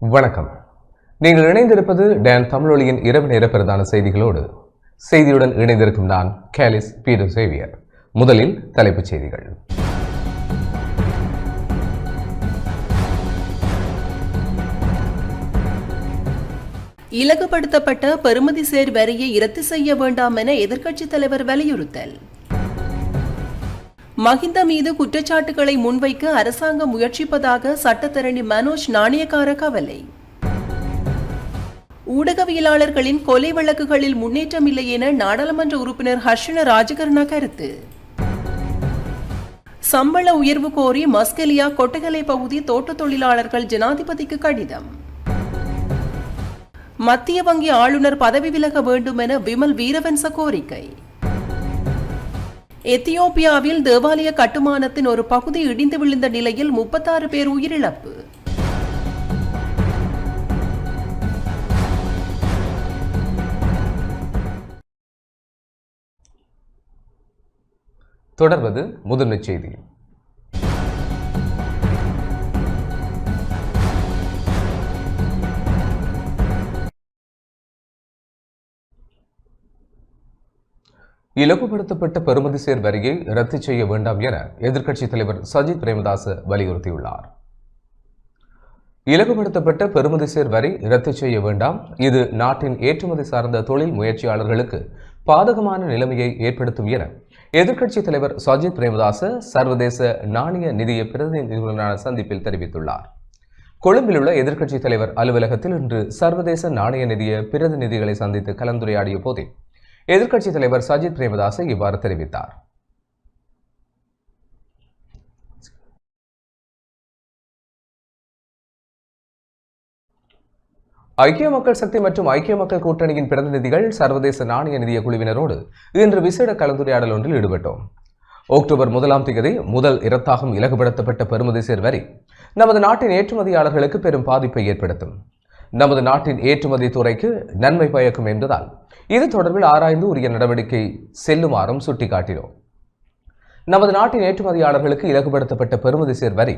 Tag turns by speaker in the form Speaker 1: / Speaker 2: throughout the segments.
Speaker 1: வணக்கம். நீங்கள் இணைந்திருப்பது டான் தமிழொலியின் இரவு நேர பிரதான செய்திகளோடு. செய்தியுடன் இணைந்திருக்கும் நான் கேலிஸ் பீட்டர் சேவியர். முதலில் தலைப்புச் செய்திகள்.
Speaker 2: இலகுபடுத்தப்பட்ட பெறுமதி சேர் வரியை ரத்து செய்ய வேண்டாம் என எதிர்க்கட்சித் தலைவர் வலியுறுத்தல். மஹிந்த மீது குற்றச்சாட்டுகளை முன்வைக்க அரசாங்கம் முயற்சிப்பதாக சட்டத்தரணி மனோஜ் நாணயக்கார கவலை. ஊடகவியலாளர்களின் கொலை வழக்குகளில் முன்னேற்றம் இல்லை என நாடாளுமன்ற உறுப்பினர் ஹர்ஷன ராஜகர்ண கருத்து. சம்பள உயர்வு கோரி மஸ்கெலியா கொட்டகலை பகுதி தோட்ட தொழிலாளர்கள் ஜனாதிபதிக்கு கடிதம். மத்திய வங்கி ஆளுநர் பதவி விலக வேண்டும் என விமல் வீரவன்ச கோரிக்கை. எத்தியோப்பியாவில் தேவாலய கட்டுமானத்தின் ஒரு பகுதி இடிந்து விழுந்த நிலையில் 36 பேர் உயிரிழப்பு.
Speaker 1: தொடர்வது முதன்மை செய்தி. இலகுபடுத்தப்பட்ட பெறுமதி சேர் வரியை ரத்து செய்ய வேண்டாம் என எதிர்க்கட்சித் தலைவர் சஜித் பிரேமதாச வலியுறுத்தியுள்ளார். இலகுபடுத்தப்பட்ட பெறுமதி சேர் வரி ரத்து செய்ய வேண்டாம், இது நாட்டின் ஏற்றுமதி சார்ந்த தொழில் முயற்சியாளர்களுக்கு பாதகமான நிலைமையை ஏற்படுத்தும் என எதிர்க்கட்சித் தலைவர் சஜித் பிரேமதாச சர்வதேச நாணய நிதிய பிரதிநிதிகளுடனான சந்திப்பில் தெரிவித்துள்ளார். கொழும்பில் உள்ள எதிர்க்கட்சித் தலைவர் அலுவலகத்தில் இன்று சர்வதேச நாணய நிதிய பிரதிநிதிகளை சந்தித்து கலந்துரையாடிய போதே எதிர்க்கட்சித் தலைவர் சஜித் பிரேமதாச இவ்வாறு தெரிவித்தார். ஐக்கிய மக்கள் சக்தி மற்றும் ஐக்கிய மக்கள் கூட்டணியின் பிரதிநிதிகள் சர்வதேச நாணய நிதிய குழுவினரோடு இன்று விசேட கலந்துரையாடல் ஒன்றில் ஈடுபட்டோம். அக்டோபர் 1ஆம் தேதி முதல் இரத்தாகும் இலகுபடுத்தப்பட்ட பெறுமதி சேர் வரி நமது நாட்டின் ஏற்றுமதியாளர்களுக்கு பெரும் பாதிப்பை ஏற்படுத்தும். நமது நாட்டின் ஏற்றுமதி துறைக்கு நன்மை பயக்கும் என்பதால் இது தொடர்பில் ஆராய்ந்து உரிய நடவடிக்கை செல்லுமாறும் சுட்டிக்காட்டினோம். நமது நாட்டின் ஏற்றுமதியாளர்களுக்கு இலகுபடுத்தப்பட்ட பெறுமதி சேர் வரி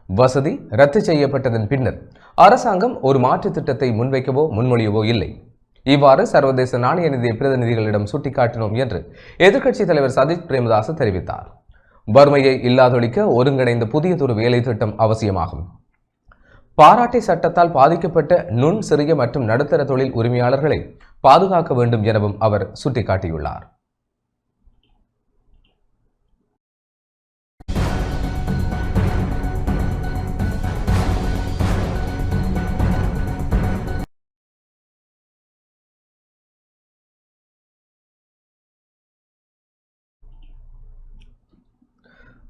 Speaker 1: வசதி ரத்து செய்யப்பட்டதன் பின்னர் அரசாங்கம் ஒரு மாற்று திட்டத்தை முன்வைக்கவோ முன்மொழியவோ இல்லை. இவ்வாறு சர்வதேச நாணய நிதிய பிரதிநிதிகளிடம் சுட்டிக்காட்டினோம் என்று எதிர்க்கட்சித் தலைவர் சஜித் பிரேமதாச தெரிவித்தார். வறுமையை இல்லாதொழிக்க ஒருங்கிணைந்த புதியதொரு வேலை திட்டம் அவசியமாகும். பாராட்டை சட்டத்தால் பாதிக்கப்பட்ட நுண் சிறிய மற்றும் நடுத்தர தொழில் உரிமையாளர்களை பாதுகாக்க வேண்டும் எனவும் அவர் சுட்டிக்காட்டியுள்ளார்.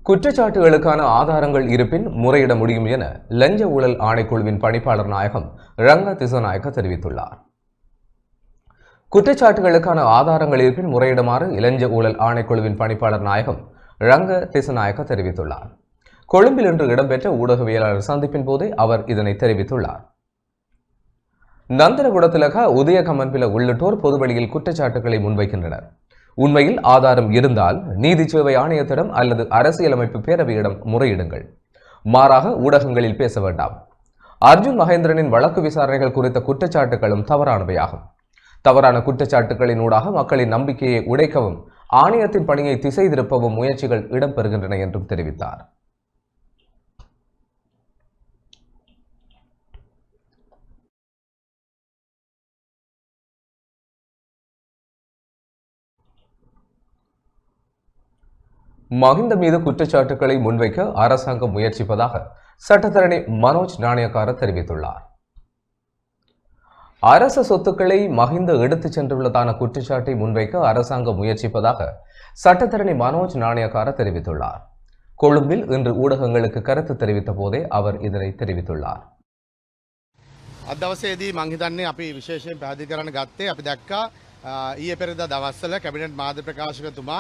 Speaker 1: குற்றச்சாட்டுகளுக்கான ஆதாரங்கள் இருப்பின் முறையிட முடியும் என லஞ்ச ஊழல் ஆணைக்குழுவின் பணிப்பாளர் நாயகம் ரங்க திசநாயக்க தெரிவித்துள்ளார். குற்றச்சாட்டுகளுக்கான ஆதாரங்கள் இருப்பின் முறையிடுமாறு இலஞ்ச ஊழல் ஆணைக்குழுவின் பணிப்பாளர் நாயகம் ரங்க திசநாயக்க தெரிவித்துள்ளார். கொழும்பில் இன்று இடம்பெற்ற ஊடகவியலாளர் சந்திப்பின் போதே அவர் இதனை தெரிவித்துள்ளார். நந்தனகுடத்திலக உதயகமன்பில உள்ளிட்டோர் பொதுவெளியில் குற்றச்சாட்டுகளை முன்வைக்கின்றனர். உண்மையில் ஆதாரம் இருந்தால் நீதி சேவை ஆணையத்திடம் அல்லது அரசியலமைப்பு பேரவையிடம் முறையிடுங்கள். மாறாக ஊடகங்களில் பேச வேண்டாம். அர்ஜுன் மகேந்திரனின் வழக்கு விசாரணைகள் குறித்த குற்றச்சாட்டுகளும் தவறானவையாகும். தவறான குற்றச்சாட்டுகளின் ஊடாக மக்களின் நம்பிக்கையை உடைக்கவும் ஆணையத்தின் பணியை திசை திருப்பவும் முயற்சிகள் இடம்பெறுகின்றன என்றும் தெரிவித்தார். மஹிந்த மீது குற்றச்சாட்டுகளை முன்வைக்க அரசாங்கம் முயற்சிப்பதாக சட்டத்தரணி மனோஜ் நாணயக்கார தெரிவித்துள்ளார். அரச சொத்துக்களை மஹிந்த எடுத்துச் சென்றுள்ளதான குற்றச்சாட்டை முன்வைக்க அரசாங்கம் முயற்சிப்பதாக சட்டத்தரணி மனோஜ் நாணயக்கார தெரிவித்துள்ளார். கொழும்பில் இன்று ஊடகங்களுக்கு கருத்து தெரிவித்த போதே அவர் இதனை தெரிவித்துள்ளார்.
Speaker 3: අදවසේදී මං හිතන්නේ අපි විශේෂයෙන් පැහැදිලි කරන්න ගත්තේ අපි දැක්කා ඊයේ පෙරේදා දවස්වල කැබිනට් මාධ්‍ය ප්‍රකාශකතුමා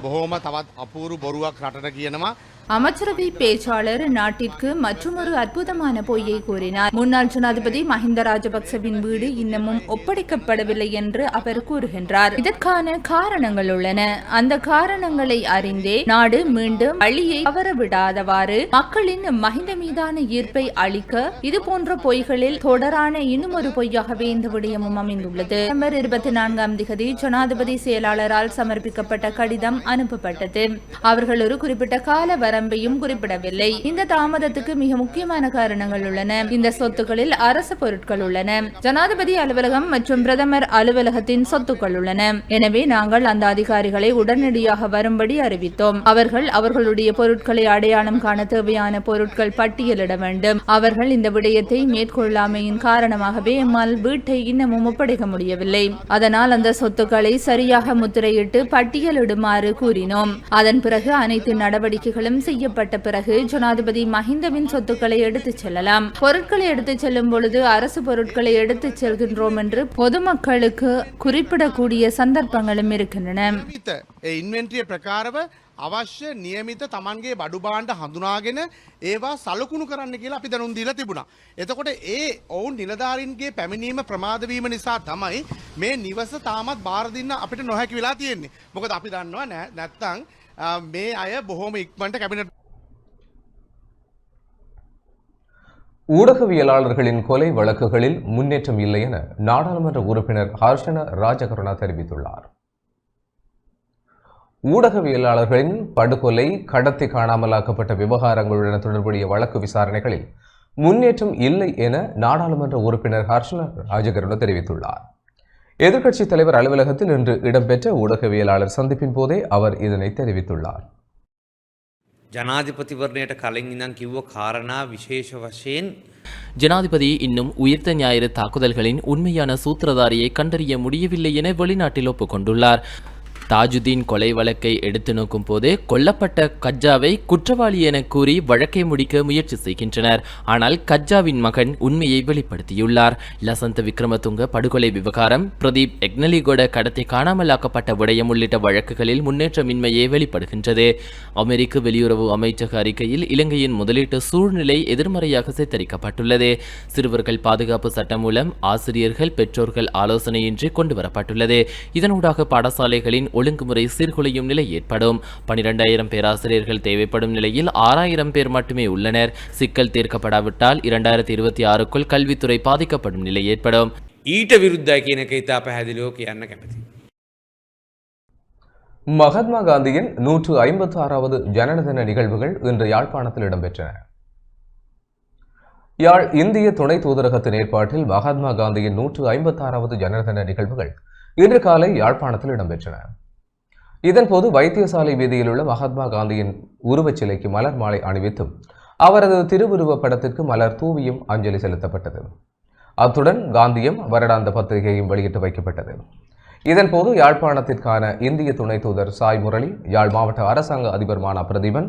Speaker 3: බොහෝම තවත් අපූරු බොරුවක් රටට කියනවා
Speaker 4: அமைச்சரவை பேச்சாளர் நாட்டிற்கு மற்றொரு அற்புதமான பொய்யை கூறினார். முன்னாள் ஜனாதிபதி மஹிந்த ராஜபக்சவின் வீடு இன்னமும் ஒப்படைக்கப்படவில்லை என்று அவர் கூறுகின்றார். இதற்கான காரணங்கள் உள்ளன. அந்த காரணங்களை அறிந்தே நாடு மீண்டும் வழியை தவறவிடாதவாறு மக்களின் மஹிந்த மீதான ஈர்ப்பை அளிக்க இதுபோன்ற பொய்களில் தொடரான இன்னுமொரு பொய்யாகவே இந்த விடயமும் அமைந்துள்ளது. டிசம்பர் 24 ஜனாதிபதி செயலாளரால் சமர்ப்பிக்கப்பட்ட கடிதம் அனுப்பப்பட்டது. அவர்கள் ஒரு குறிப்பிட்ட கால வரம்பையும் குறிப்பிடவில்லை. இந்த தாமதத்துக்கு மிக முக்கியமான காரணங்கள் உள்ளன. இந்த சொத்துக்களில் அரசு பொருட்கள் உள்ளன, ஜனாதிபதி அலுவலகம் மற்றும் பிரதமர் அலுவலகத்தின் சொத்துக்கள் உள்ளன. எனவே நாங்கள் அந்த அதிகாரிகளை உடனடியாக வரும்படி அறிவித்தோம். அவர்கள் அவர்களுடைய பொருட்களை அடையாளம் காண தேவையான பொருட்கள் பட்டியலிட வேண்டும். அவர்கள் இந்த விடயத்தை மேற்கொள்ளாமையின் காரணமாகவே எம்மால் வீட்டை இன்னமும் ஒப்படைக்க முடியவில்லை. அதனால் அந்த சொத்துக்களை சரியாக முத்திரையிட்டு பட்டியலிடுமாறு கூறினோம். அதன் பிறகு அனைத்து நடவடிக்கைகளும் செய்யப்பட்ட பிறகு ஜனாதிபதி மஹிந்தவின் சொத்துக்களை எடுத்துச் செல்லலாம். பொருட்களை எடுத்துச் செல்லும் பொழுது அரசு பொருட்களை எடுத்துச் செல்கின்றோம் என்று பொதுமக்களுக்கு குறிப்பிடக்கூடிய சந்தர்ப்பங்களும் இருக்கின்றன.
Speaker 3: අවශ්‍ය නියමිත තමන්ගේ බඩු බාණ්ඩ හඳුනාගෙන ඒවා සලකුණු කරන්න කියලා අපි දැනුම් දීලා තිබුණා. එතකොට ඒ ඔවුන් නිලධාරීන්ගේ පැමිණීම ප්‍රමාද වීම නිසා තමයි මේ නිවස තාමත් බාර දෙන්න අපිට නොහැකි වෙලා තියෙන්නේ. මොකද අපි දන්නවා නැත්තම් මේ අය බොහොම ඉක්මනට කැබිනට්
Speaker 1: ஊடகவியலாளர்களின் கொலை வழக்குகளில் முன்னேற்றம் இல்லை என நாடாளுமன்ற உறுப்பினர் ஹர்ஷன ராஜகருணா தெரிவித்துள்ளார். ஊடகவியலாளர்களின் படுகொலை, கடத்தி காணாமலாக்கப்பட்ட விவகாரங்களுடன் தொடர்புடைய வழக்கு விசாரணைகளில் முன்னேற்றம் இல்லை என நாடாளுமன்ற உறுப்பினர் ஹர்ஷன ராஜகருணா தெரிவித்துள்ளார். எதிர்க்கட்சித் தலைவர் அலுவலகத்தில் இன்று இடம்பெற்ற ஊடகவியலாளர் சந்திப்பின் போதே அவர் இதனை தெரிவித்துள்ளார்.
Speaker 5: ஜனாதிபதிவர்ணிයට කලින් ඉඳන් කිව්ව කාරණා විශේෂ වශයෙන්
Speaker 6: ஜனாதிபதி இன்னும் உயிர்த்த ஞாயிறு தாக்குதல்களின் உண்மையான சூத்திரதாரியை கண்டறிய முடியவில்லை என வெளிநாட்டில் ஒப்புக்கொண்டுள்ளார். தாஜுதீன் கொலை வழக்கை எடுத்து நோக்கும் போது கொல்லப்பட்ட கஜ்ஜாவை குற்றவாளி என கூறி வழக்கை முடிக்க முயற்சி செய்கின்றனர். ஆனால் கஜ்ஜாவின் மகன் உண்மையை வெளிப்படுத்தியுள்ளார். லசந்த விக்ரமதுங்க படுகொலை விவகாரம், பிரதீப் எக்னலிகோட கடத்தி காணாமலாக்கப்பட்ட விடயம் உள்ளிட்ட வழக்குகளில் முன்னேற்றமின்மையே வெளிப்படுகின்றது. அமெரிக்க வெளியுறவு அமைச்சக அறிக்கையில் இலங்கையின் முதலீட்டு சூழ்நிலை எதிர்மறையாக சித்தரிக்கப்பட்டுள்ளது. சிறுவர்கள் பாதுகாப்பு சட்டம் மூலம் ஆசிரியர்கள் பெற்றோர்கள் ஆலோசனையின்றி கொண்டுவரப்பட்டுள்ளது. இதனூடாக பாடசாலைகளின் ஒழுங்குமுறை சீர்குலையும் நிலை ஏற்படும். 12,000 பேராசிரியர்கள் தேவைப்படும் நிலையில் 6,000 பேர் மட்டுமே உள்ளனர். சிக்கல் தீர்க்கப்படாவிட்டால் 2026க்குள் கல்வித்துறை பாதிக்கப்படும் நிலை ஏற்படும்.
Speaker 5: ඊට විරුද්ධයි කියන එක ඉතා පැහැදිලිව කියන්න කැමතියි.
Speaker 1: மகாத்மா காந்தியின் 156வது ஜனன தின நிகழ்வுகள் இன்று யாழ்ப்பாணத்தில் இடம்பெற்றன. யாழ் இந்திய துணை தூதரகத்தின் ஏற்பாட்டில் மகாத்மா காந்தியின் 156வது ஜனன தின நிகழ்வுகள் இன்று காலை யாழ்ப்பாணத்தில் இடம்பெற்றன. இதன்போது வைத்தியசாலை வீதியில் உள்ள மகாத்மா காந்தியின் உருவச் சிலைக்கு மலர் மாலை அணிவித்தும் அவரது திருவுருவப் படத்திற்கு மலர் தூவியும் அஞ்சலி செலுத்தப்பட்டது. அத்துடன் காந்தியம் வருடாந்த பத்திரிகையும் வெளியிட்டு வைக்கப்பட்டது. இதன்போது யாழ்ப்பாணத்திற்கான இந்திய துணை தூதர் சாய் முரளி, யாழ் மாவட்ட அரசாங்க அதிபர் மானா பிரதீபன்,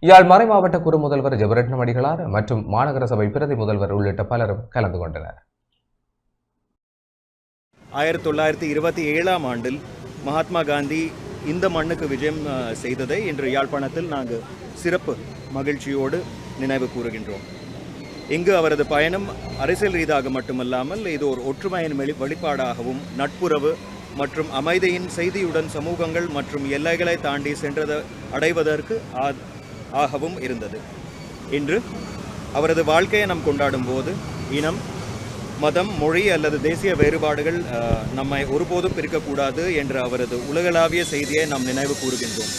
Speaker 1: யாழ் மறை மாவட்ட குறு முதல்வர் ஜெபரட்னம் அடிகளார் மற்றும் மாநகர சபை பிரதி முதல்வர் உள்ளிட்ட பலரும் கலந்து கொண்டனர்.
Speaker 7: 1927ஆம் ஆண்டில் மகாத்மா காந்தி இந்த மண்ணுக்கு விஜயம் செய்ததை இன்று யாழ்ப்பாணத்தில் நாங்கள் சிறப்பு மகிழ்ச்சியோடு நினைவு கூறுகின்றோம். இங்கு அவரது பயணம் அரசியல் ரீதியாக மட்டுமல்லாமல் இது ஒரு ஒற்றுமையின் வெளிப்பாடாகவும் நட்புறவு மற்றும் அமைதியின் செய்தியுடன் சமூகங்கள் மற்றும் எல்லைகளை தாண்டி சென்றதை அடைவதற்கு ஆகவும் இருந்தது. இன்று அவரது வாழ்க்கையை நாம் கொண்டாடும் போது இனம், மதம், மொழி அல்லது தேசிய வேறுபாடுகள் நம்மை ஒருபோதும் பிரிக்கக்கூடாது என்ற அவரது உலகளாவிய செய்தியை நாம் நினைவு கூறுகின்றோம்.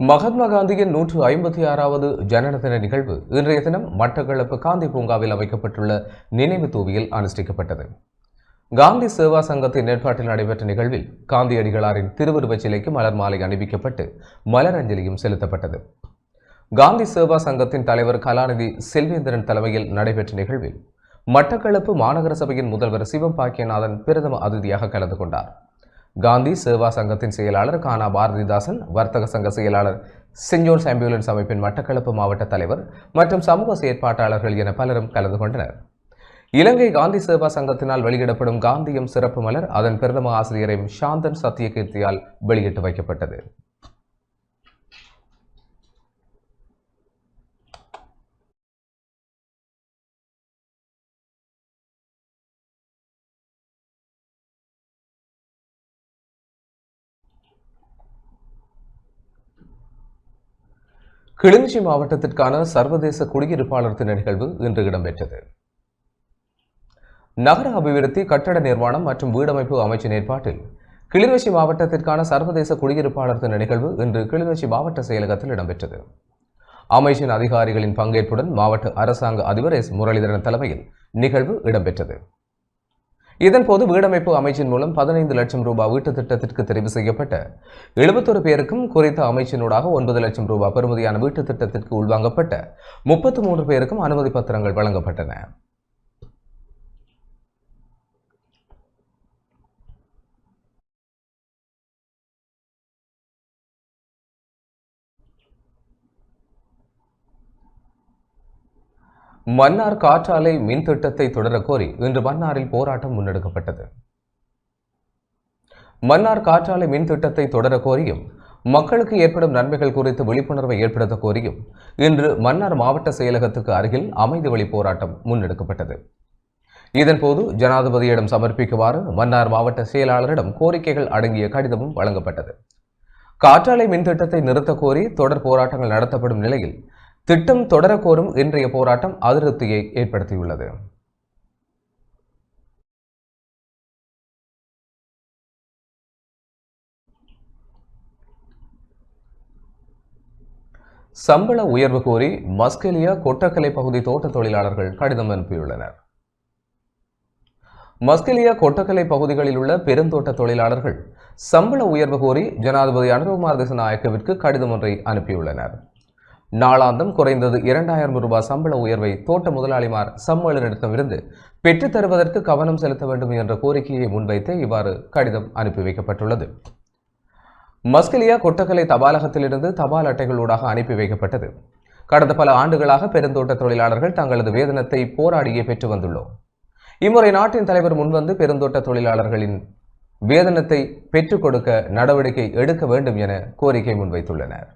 Speaker 1: மகாத்மா காந்தியின் 156வது ஜனன தின நிகழ்வு இன்றைய தினம் மட்டக்களப்பு காந்தி பூங்காவில் அமைக்கப்பட்டுள்ள நினைவு தூவியில் அனுஷ்டிக்கப்பட்டது. காந்தி சேவா சங்கத்தின் ஏற்பாட்டில் நடைபெற்ற நிகழ்வில் காந்தியடிகளாரின் திருவுருவச் சிலைக்கு மலர் மாலை அணிவிக்கப்பட்டு மலர் அஞ்சலியும் செலுத்தப்பட்டது. காந்தி சேவா சங்கத்தின் தலைவர் கலாநிதி செல்வேந்திரன் தலைமையில் நடைபெற்ற நிகழ்வில் மட்டக்களப்பு மாநகர சபையின் முதல்வர் சிவம் பாக்கியநாதன் பிரதம அதிதியாக கலந்து கொண்டார். காந்தி சேவா சங்கத்தின் செயலாளர் கானா பாரதிதாசன், வர்த்தக சங்க செயலாளர் சென்ட் ஜோன்ஸ் ஆம்புலன்ஸ் அமைப்பின் மட்டக்களப்பு மாவட்ட தலைவர் மற்றும் சமூக செயற்பாட்டாளர்கள் என பலரும் கலந்து கொண்டனர். இலங்கை காந்தி சேவா சங்கத்தினால் வெளியிடப்படும் காந்தியம் சிறப்பு மலர் அதன் பிரதம ஆசிரியரை சாந்தன் சத்தியகீர்த்தியால் வெளியிட்டு வைக்கப்பட்டது. கிளிநொச்சி மாவட்டத்திற்கான சர்வதேச குடியிருப்பாளர் தின நிகழ்வு இன்று இடம்பெற்றது. நகர அபிவிருத்தி, கட்டட நிர்மாணம் மற்றும் வீடமைப்பு அமைச்சின் ஏற்பாட்டில் கிளிநொச்சி மாவட்டத்திற்கான சர்வதேச குடியிருப்பாளர் தின நிகழ்வு இன்று கிளிநொச்சி மாவட்ட செயலகத்தில் இடம்பெற்றது. அமைச்சின் அதிகாரிகளின் பங்கேற்புடன் மாவட்ட அரசாங்க அதிபர் எஸ். முரளிதரன் தலைமையில் நிகழ்வு இடம்பெற்றது. இதன்போது வீடமைப்பு அமைச்சின் மூலம் 15 லட்சம் ரூபாய் வீட்டு திட்டத்திற்கு தெரிவு செய்யப்பட்ட 71 பேருக்கும் குறித்த அமைச்சினூடாக 9 லட்சம் ரூபாய் பெறுமதியான வீட்டு திட்டத்திற்கு உள்வாங்கப்பட்ட 33 பேருக்கும் அனுமதி பத்திரங்கள் வழங்கப்பட்டன. மன்னார் காற்றாலை மின் திட்டத்தை தொடரக் கோரி இன்று மன்னாரில் போராட்டம் முன்னெடுக்கப்பட்டது. மன்னார் காற்றாலை மின் திட்டத்தை தொடரக் கோரியும் மக்களுக்கு ஏற்படும் நன்மைகள் குறித்து விழிப்புணர்வை ஏற்படுத்த கோரியும் இன்று மன்னார் மாவட்ட செயலகத்துக்கு அருகில் அமைதி வழி போராட்டம் முன்னெடுக்கப்பட்டது. இதன்போது ஜனாதிபதியிடம் சமர்ப்பிக்குமாறு மன்னார் மாவட்ட செயலாளரிடம் கோரிக்கைகள் அடங்கிய கடிதமும் வழங்கப்பட்டது. காற்றாலை மின் திட்டத்தை நிறுத்த கோரி தொடர் போராட்டங்கள் நடத்தப்படும் நிலையில் திட்டம் தொடர கோரும் இன்றைய போராட்டம் அதிருப்தியை ஏற்படுத்தியுள்ளது. சம்பள உயர்வு கோரி மஸ்கெலியா கொட்டக்கலை பகுதி தோட்ட தொழிலாளர்கள் கடிதம் அனுப்பியுள்ளனர். மஸ்கெலியா கொட்டக்கலை பகுதிகளில் உள்ள பெருந்தோட்ட தொழிலாளர்கள் சம்பள உயர்வு கோரி ஜனாதிபதி அனுரகுமார் திசாநாயக்கவிற்கு கடிதம் ஒன்றை அனுப்பியுள்ளனர். நாளாந்தம் குறைந்தது 2000 ரூபாய் சம்பள உயர்வை தோட்ட முதலாளிமார் சம்மேளனத்திடமிருந்து பெற்றுத் தருவதற்கு கவனம் செலுத்த வேண்டும் என்ற கோரிக்கையை முன்வைத்து இவ்வாறு கடிதம் அனுப்பி வைக்கப்பட்டுள்ளது. மஸ்கெலியா கொட்டக்கலை தபாலகத்திலிருந்து தபால் அட்டைகளூடாக அனுப்பி வைக்கப்பட்டது. கடந்த பல ஆண்டுகளாக பெருந்தோட்ட தொழிலாளர்கள் தங்களது வேதனத்தை போராடியே பெற்று வந்துள்ளோம். இம்முறை நாட்டின் தலைவர் முன்வந்து பெருந்தோட்ட தொழிலாளர்களின் வேதனத்தை பெற்றுக் கொடுக்க நடவடிக்கை எடுக்க வேண்டும் என கோரிக்கை முன்வைத்துள்ளனர்.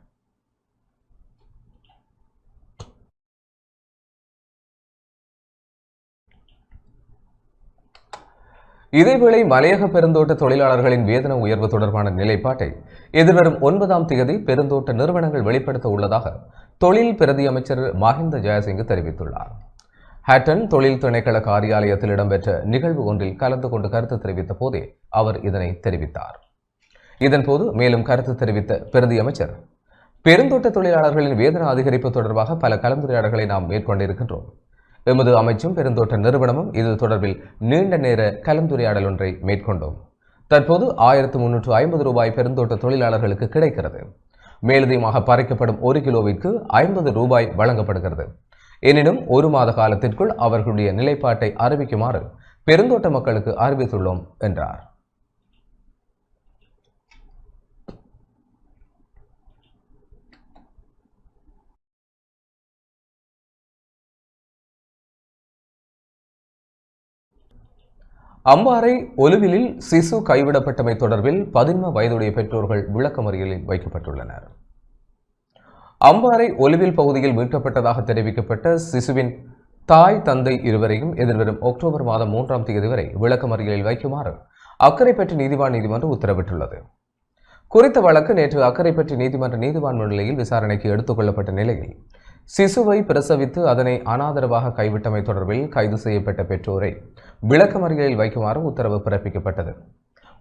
Speaker 1: இதேவேளை மலையக பெருந்தோட்ட தொழிலாளர்களின் வேதன உயர்வு தொடர்பான நிலைப்பாட்டை எதிர்வரும் 9ஆம் தேதி பெருந்தோட்ட நிறுவனங்கள் வெளிப்படுத்த உள்ளதாக தொழில் பிரதி அமைச்சர் மஹிந்த ஜெயசிங்க தெரிவித்துள்ளார். ஹட்டன் தொழில் திணைக்கள காரியாலயத்தில் இடம்பெற்ற நிகழ்வு ஒன்றில் கலந்து கொண்டு கருத்து தெரிவித்த போதே அவர் இதனை தெரிவித்தார். இதன்போது மேலும் கருத்து தெரிவித்த பிரதி அமைச்சர், பெருந்தோட்ட தொழிலாளர்களின் வேதன அதிகரிப்பு தொடர்பாக பல கலந்துரையாடல்களை நாம் மேற்கொண்டிருக்கின்றோம். எமது அமைச்சும் பெருந்தோட்ட நிறுவனமும் இது தொடர்பில் நீண்ட நேர கலந்துரையாடல் ஒன்றை மேற்கொண்டோம். தற்போது 1350 ரூபாய் பெருந்தோட்ட தொழிலாளர்களுக்கு கிடைக்கிறது. மேலதிகமாக பறிக்கப்படும் 1 கிலோவிற்கு 50 ரூபாய் வழங்கப்படுகிறது. எனினும் 1 மாத காலத்திற்குள் அவர்களுடைய நிலைப்பாட்டை அறிவிக்குமாறு பெருந்தோட்ட மக்களுக்கு அறிவித்துள்ளோம் என்றார். அம்பாறை ஒலுவிலில் சிசு கைவிடப்பட்டமை தொடர்பில் 15 வயதுடைய பெற்றோர்கள் விளக்கமறியலில் வைக்கப்பட்டுள்ளனர். அம்பாறை ஒலுவில் பகுதியில் மீட்கப்பட்டதாக தெரிவிக்கப்பட்ட சிசுவின் தாய் தந்தை இருவரையும் எதிர்வரும் அக்டோபர் மாதம் 3ஆம் தேதி வரை விளக்கமறியலில் வைக்குமாறு அக்கரைப்பற்று நீதிமன்றம் உத்தரவிட்டுள்ளது. குறித்த வழக்கு நேற்று அக்கரைப்பற்று நீதிவான் முன்னிலையில் விசாரணைக்கு எடுத்துக் கொள்ளப்பட்ட நிலையில் சிசுவை பிரசவித்து அதனை அனாதரவாக கைவிட்டமை தொடர்பில் கைது செய்யப்பட்ட பெற்றோரை விளக்கமறியலில் வைக்குமாறு உத்தரவு பிறப்பிக்கப்பட்டது.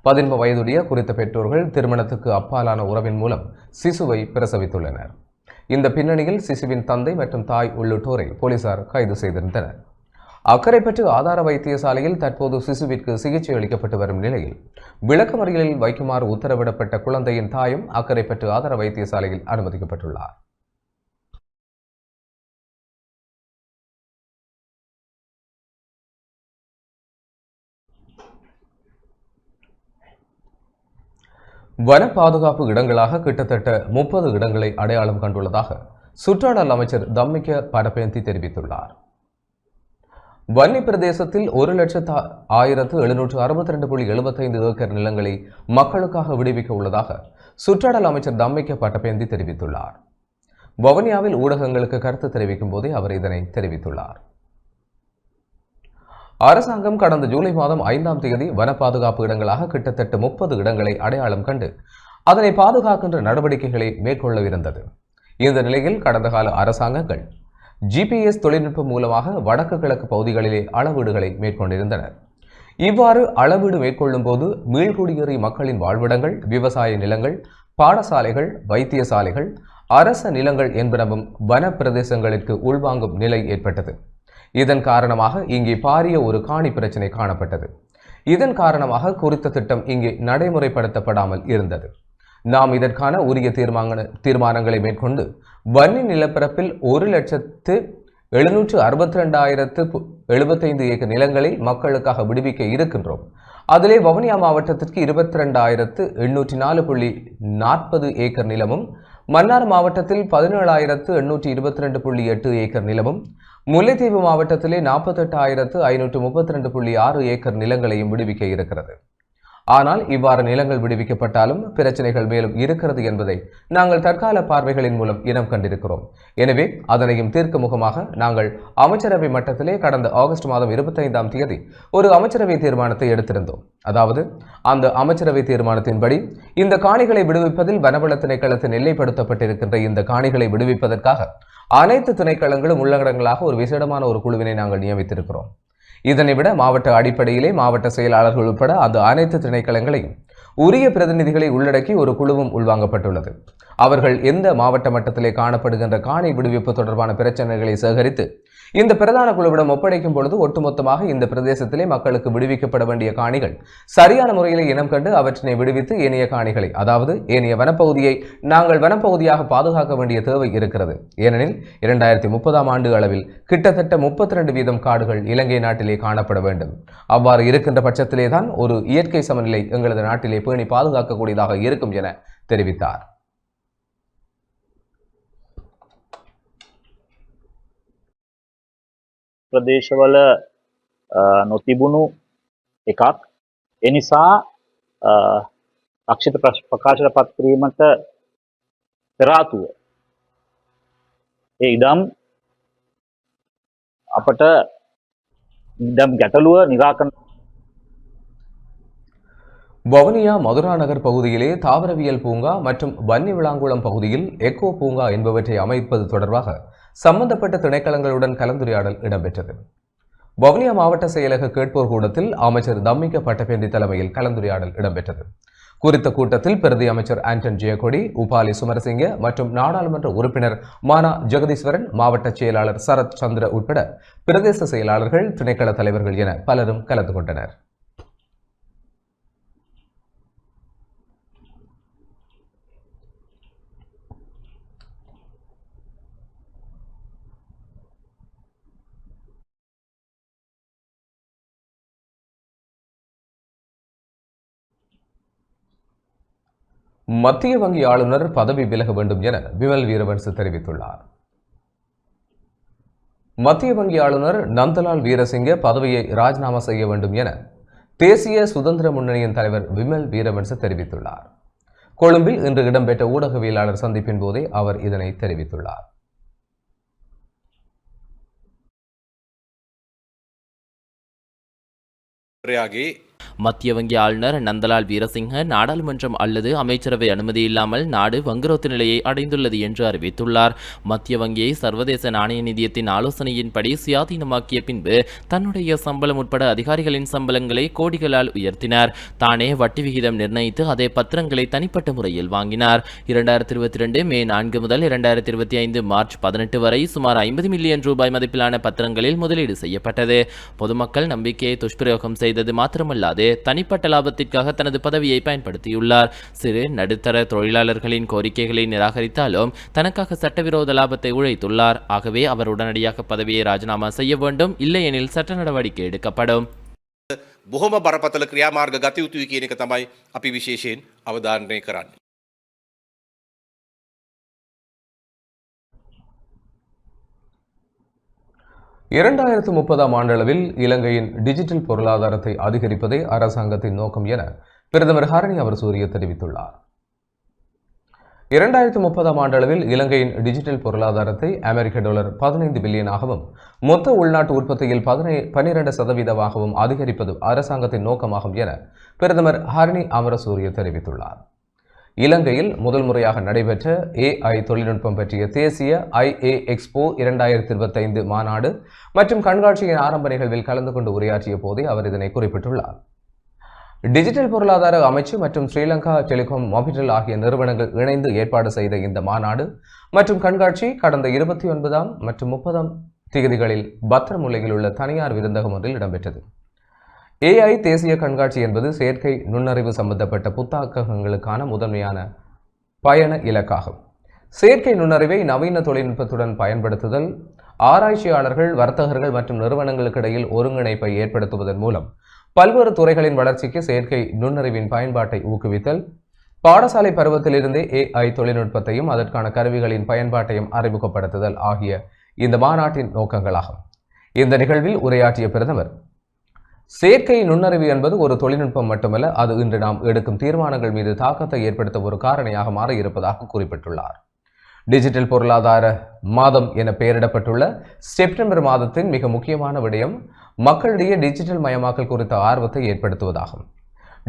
Speaker 1: 15 வயதுடைய குறித்த பெற்றோர்கள் திருமணத்துக்கு அப்பாலான உறவின் மூலம் சிசுவை பிரசவித்துள்ளனர். இந்த பின்னணியில் சிசுவின் தந்தை மற்றும் தாய் உள்ளிட்டோரை போலீசார் கைது செய்திருந்தனர். அக்கரைப்பற்று ஆதார வைத்தியசாலையில் தற்போது சிசுவிற்கு சிகிச்சை அளிக்கப்பட்டு வரும் நிலையில் விளக்கமறியலில் வைக்குமாறு உத்தரவிடப்பட்ட குழந்தையின் தாயும் அக்கரைப்பற்று ஆதார வைத்தியசாலையில் அனுமதிக்கப்பட்டுள்ளார். வன பாதுகாப்பு இடங்களாக கிட்டத்தட்ட 30 இடங்களை அடையாளம் கண்டுள்ளதாக சுற்றாடல் அமைச்சர் தம்மிக்க பரபேந்தி தெரிவித்துள்ளார். வன்னி பிரதேசத்தில் 1,1762.75 ஏக்கர் நிலங்களை மக்களுக்காக விடுவிக்க உள்ளதாக சுற்றாடல் அமைச்சர் தம்மிக்க பட்டபேந்தி தெரிவித்துள்ளார். வவுனியாவில் ஊடகங்களுக்கு கருத்து தெரிவிக்கும் போதே அவர் இதனை தெரிவித்துள்ளார். அரசாங்கம் கடந்த ஜூலை மாதம் 5ஆம் தேதி வன பாதுகாப்பு இடங்களாக கிட்டத்தட்ட 30 இடங்களை அடையாளம் கண்டு அதனை பாதுகாக்கின்ற நடவடிக்கைகளை மேற்கொள்ளவிருந்தது. இந்த நிலையில் கடந்த கால அரசாங்கங்கள் GPS தொழில்நுட்பம் மூலமாக வடக்கு கிழக்கு பகுதிகளிலே அளவீடுகளை மேற்கொண்டிருந்தனர். இவ்வாறு அளவீடு மேற்கொள்ளும் போது மீள்குடியேறி மக்களின் வாழ்விடங்கள், விவசாய நிலங்கள், பாடசாலைகள், வைத்தியசாலைகள், அரச நிலங்கள் என்பனவும் வன பிரதேசங்களுக்கு உள்வாங்கும் நிலை ஏற்பட்டது. இதன் காரணமாக இங்கே பாரிய ஒரு காணி பிரச்சினை காணப்பட்டது. இதன் காரணமாக குறித்த திட்டம் இங்கே நடைமுறைப்படுத்தப்படாமல் இருந்தது. நாம் இதற்கான உரிய தீர்மானங்களை மேற்கொண்டு வன்னி நிலப்பரப்பில் 1,762,75 ஏக்கர் நிலங்களை மக்களுக்காக விடுவிக்க இருக்கின்றோம். அதிலே வவுனியா மாவட்டத்திற்கு 22,804.40 ஏக்கர் நிலமும், மன்னார் மாவட்டத்தில் 17,822.8 ஏக்கர் நிலமும், முல்லைத்தீவு மாவட்டத்திலே 48,532.6 ஏக்கர் நிலங்களையும் விடுவிக்க இருக்கிறது. ஆனால் இவ்வாறு நிலங்கள் விடுவிக்கப்பட்டாலும் பிரச்சனைகள் மேலும் இருக்கிறது என்பதை நாங்கள் தற்கால பார்வைகளின் மூலம் இனம் கண்டிருக்கிறோம். எனவே அதனையும் தீர்க்க முகமாக நாங்கள் அமைச்சரவை மட்டத்திலே கடந்த ஆகஸ்ட் மாதம் 25ஆம் தேதி ஒரு அமைச்சரவை தீர்மானத்தை எடுத்திருந்தோம். அதாவது அந்த அமைச்சரவை தீர்மானத்தின்படி இந்த காணிகளை விடுவிப்பதில் வனவள திணைக்களத்தின் எல்லைப்படுத்தப்பட்டிருக்கின்ற இந்த காணிகளை விடுவிப்பதற்காக அனைத்து திணைக்களங்களும் உள்ளடங்களாக ஒரு விசேடமான ஒரு குழுவினை நாங்கள் நியமித்திருக்கிறோம். இதனை விட மாவட்ட அடிப்படையிலே மாவட்ட செயலாளர்கள் உட்பட அந்த அனைத்து திணைக்களங்களையும் உரிய பிரதிநிதிகளை உள்ளடக்கி ஒரு குழுவும் உள்வாங்கப்பட்டுள்ளது. அவர்கள் எந்த மாவட்ட மட்டத்திலே காணப்படுகின்ற காணி விடுவிப்பு தொடர்பான பிரச்சனைகளை சேகரித்து இந்த பிரதான குழுவிடம் ஒப்படைக்கும் பொழுது ஒட்டுமொத்தமாக இந்த பிரதேசத்திலே மக்களுக்கு விடுவிக்கப்பட வேண்டிய காணிகள் சரியான முறையிலே இனம் கண்டு அவற்றினை விடுவித்து ஏனைய காணிகளை, அதாவது ஏனைய வனப்பகுதியை நாங்கள் வனப்பகுதியாக பாதுகாக்க வேண்டிய தேவை இருக்கிறது. ஏனெனில் 2030ஆம் ஆண்டு அளவில் கிட்டத்தட்ட 32% காடுகள் இலங்கை நாட்டிலே காணப்பட வேண்டும். அவ்வாறு இருக்கின்ற பட்சத்திலே தான் ஒரு இயற்கை சமநிலை எங்களது நாட்டிலே பேணி பாதுகாக்கக்கூடியதாக இருக்கும் என தெரிவித்தார்.
Speaker 8: ප්‍රදේශවල නොතිබුණු එකක්. ඒ නිසා රක්ෂිත ප්‍රකාශයට පත් කිරීමට පෙර ආතුව ඒ ඉඩම් අපට ඉඩම් ගැටලුව निराකරණ.
Speaker 1: வவுனியா மதுரா நகர் பகுதியிலே தாவரவியல் பூங்கா மற்றும் வன்னி விளாங்குளம் பகுதியில் எக்கோ பூங்கா என்பவற்றை அமைப்பது தொடர்பாக சம்பந்தப்பட்ட திணைக்களங்களுடன் கலந்துரையாடல் இடம்பெற்றது. வவுனியா மாவட்ட செயலக கேட்போர் கூடத்தில் அமைச்சர் தம்மிக்க பட்டபேந்தி தலைமையில் கலந்துரையாடல் இடம்பெற்றது. குறித்த கூட்டத்தில் பிரதி அமைச்சர் ஆண்டன் ஜெயக்கொடி, உபாலி சுமரசிங்க மற்றும் நாடாளுமன்ற உறுப்பினர் மானா ஜெகதீஸ்வரன், மாவட்ட செயலாளர் சரத் சந்திர உட்பட பிரதேச செயலாளர்கள், திணைக்கள தலைவர்கள் என பலரும் கலந்து கொண்டனர். மத்திய வங்கி ஆளுநர் பதவி விலக வேண்டும் என விமல் வீரவன்ச தெரிவித்துள்ளார். மத்திய வங்கி ஆளுநர் நந்தலால் வீரசிங்க பதவியை ராஜினாமா செய்ய வேண்டும் என தேசிய சுதந்திர முன்னணியின் தலைவர் விமல் வீரவன்ச தெரிவித்துள்ளார். கொழும்பில் இன்று இடம்பெற்ற ஊடகவியலாளர் சந்திப்பின் போதே அவர் இதனை தெரிவித்துள்ளார்.
Speaker 6: மத்திய வங்கி ஆளுநர் நந்தலால் வீரசிங்க நாடாளுமன்றம் அல்லது அமைச்சரவை அனுமதி இல்லாமல் நாடு வங்குரோத்து நிலையை அடைந்துள்ளது என்று அறிவித்துள்ளார். மத்திய வங்கியை சர்வதேச நாணய நிதியத்தின் ஆலோசனையின்படி சுயாதீனமாக்கிய பின்பு தன்னுடைய சம்பளம் உட்பட அதிகாரிகளின் சம்பளங்களை கோடிகளால் உயர்த்தினார். தானே வட்டி விகிதம் நிர்ணயித்து அதே பத்திரங்களை தனிப்பட்ட முறையில் வாங்கினார். 2022 மே 4 முதல் 2025 மார்ச் 18 வரை சுமார் 50 மில்லியன் ரூபாய் மதிப்பிலான பத்திரங்களில் முதலீடு செய்யப்பட்டது. பொதுமக்கள் நம்பிக்கையை துஷ்பிரயோகம் செய்தது மாத்திரமல்லாது தனிப்பட்ட லாபத்திற்காக தனது பதவியை பயன்படுத்தியுள்ளார். சிறு நடுத்தர தொழிலாளர்களின் கோரிக்கைகளை நிராகரித்தாலும் தனக்காக சட்டவிரோத லாபத்தை உழைத்துள்ளார். ஆகவே அவர் உடனடியாக பதவியை ராஜினாமா செய்ய வேண்டும், இல்லையெனில் சட்ட நடவடிக்கை எடுக்கப்படும்.
Speaker 9: බොහොම බරපතල ක්‍රියාමාර්ග ගත යුතුයි කියන එක තමයි අපි විශේෂයෙන් අවධාරණය කරන්නේ.
Speaker 1: 2030ஆம் ஆண்டளவில் இலங்கையின் டிஜிட்டல் பொருளாதாரத்தை அதிகரிப்பதே அரசாங்கத்தின் நோக்கம் என பிரதமர் ஹரணி அமரசூரிய தெரிவித்துள்ளார். 2030ஆம் ஆண்டளவில் இலங்கையின் டிஜிட்டல் பொருளாதாரத்தை அமெரிக்க டாலர் 15 பில்லியனாகவும் மொத்த உள்நாட்டு உற்பத்தியில் 12% அதிகரிப்பது அரசாங்கத்தின் நோக்கமாகும் என பிரதமர் ஹரணி அமரசூரிய தெரிவித்துள்ளார். இலங்கையில் முதல் முறையாக நடைபெற்ற AI தொழில்நுட்பம் பற்றிய தேசிய IA எக்ஸ்போ 2025 மாநாடு மற்றும் கண்காட்சியின் ஆரம்ப நிகழ்வில் கலந்து கொண்டு உரையாற்றிய போதே அவர் இதனை குறிப்பிட்டுள்ளார். டிஜிட்டல் பொருளாதார அமைச்சு மற்றும் ஸ்ரீலங்கா டெலிகாம் மொபிட்டல் ஆகிய நிறுவனங்கள் இணைந்து ஏற்பாடு செய்த இந்த மாநாடு மற்றும் கண்காட்சி கடந்த 29ஆம் மற்றும் 30ஆம் தேதிகளில் பத்திரமுல்லையில் உள்ள தனியார் விருந்தகம் ஒன்றில் இடம்பெற்றது. AI தேசிய கண்காட்சி என்பது செயற்கை நுண்ணறிவு சம்பந்தப்பட்ட புத்தாக்கங்களுக்கான முதன்மையான பயண இலக்காகும். செயற்கை நுண்ணறிவை நவீன தொழில்நுட்பத்துடன் பயன்படுத்துதல், ஆராய்ச்சியாளர்கள், வர்த்தகர்கள் மற்றும் நிறுவனங்களுக்கு இடையில் ஒருங்கிணைப்பை ஏற்படுத்துவதன் மூலம் பல்வேறு துறைகளின் வளர்ச்சிக்கு செயற்கை நுண்ணறிவின் பயன்பாட்டை ஊக்குவித்தல், பாடசாலை பருவத்திலிருந்தே AI தொழில்நுட்பத்தையும் அதற்கான கருவிகளின் பயன்பாட்டையும் அறிமுகப்படுத்துதல் ஆகிய இந்த மாநாட்டின் நோக்கங்களாகும். இந்த நிகழ்வில் உரையாற்றிய பிரதமர், செயற்கை நுண்ணறிவு என்பது ஒரு தொழில்நுட்பம் மட்டுமல்ல, அது இன்று நாம் எடுக்கும் தீர்மானங்கள் மீது தாக்கத்தை ஏற்படுத்த ஒரு காரணியாக மாற இருப்பதாக குறிப்பிட்டுள்ளார். டிஜிட்டல் பொருளாதார மாதம் என பெயரிடப்பட்டுள்ள செப்டம்பர் மாதத்தின் மிக முக்கியமான விடயம் மக்களிடையே டிஜிட்டல் மயமாக்கல் குறித்த ஆர்வத்தை ஏற்படுத்துவதாகும்.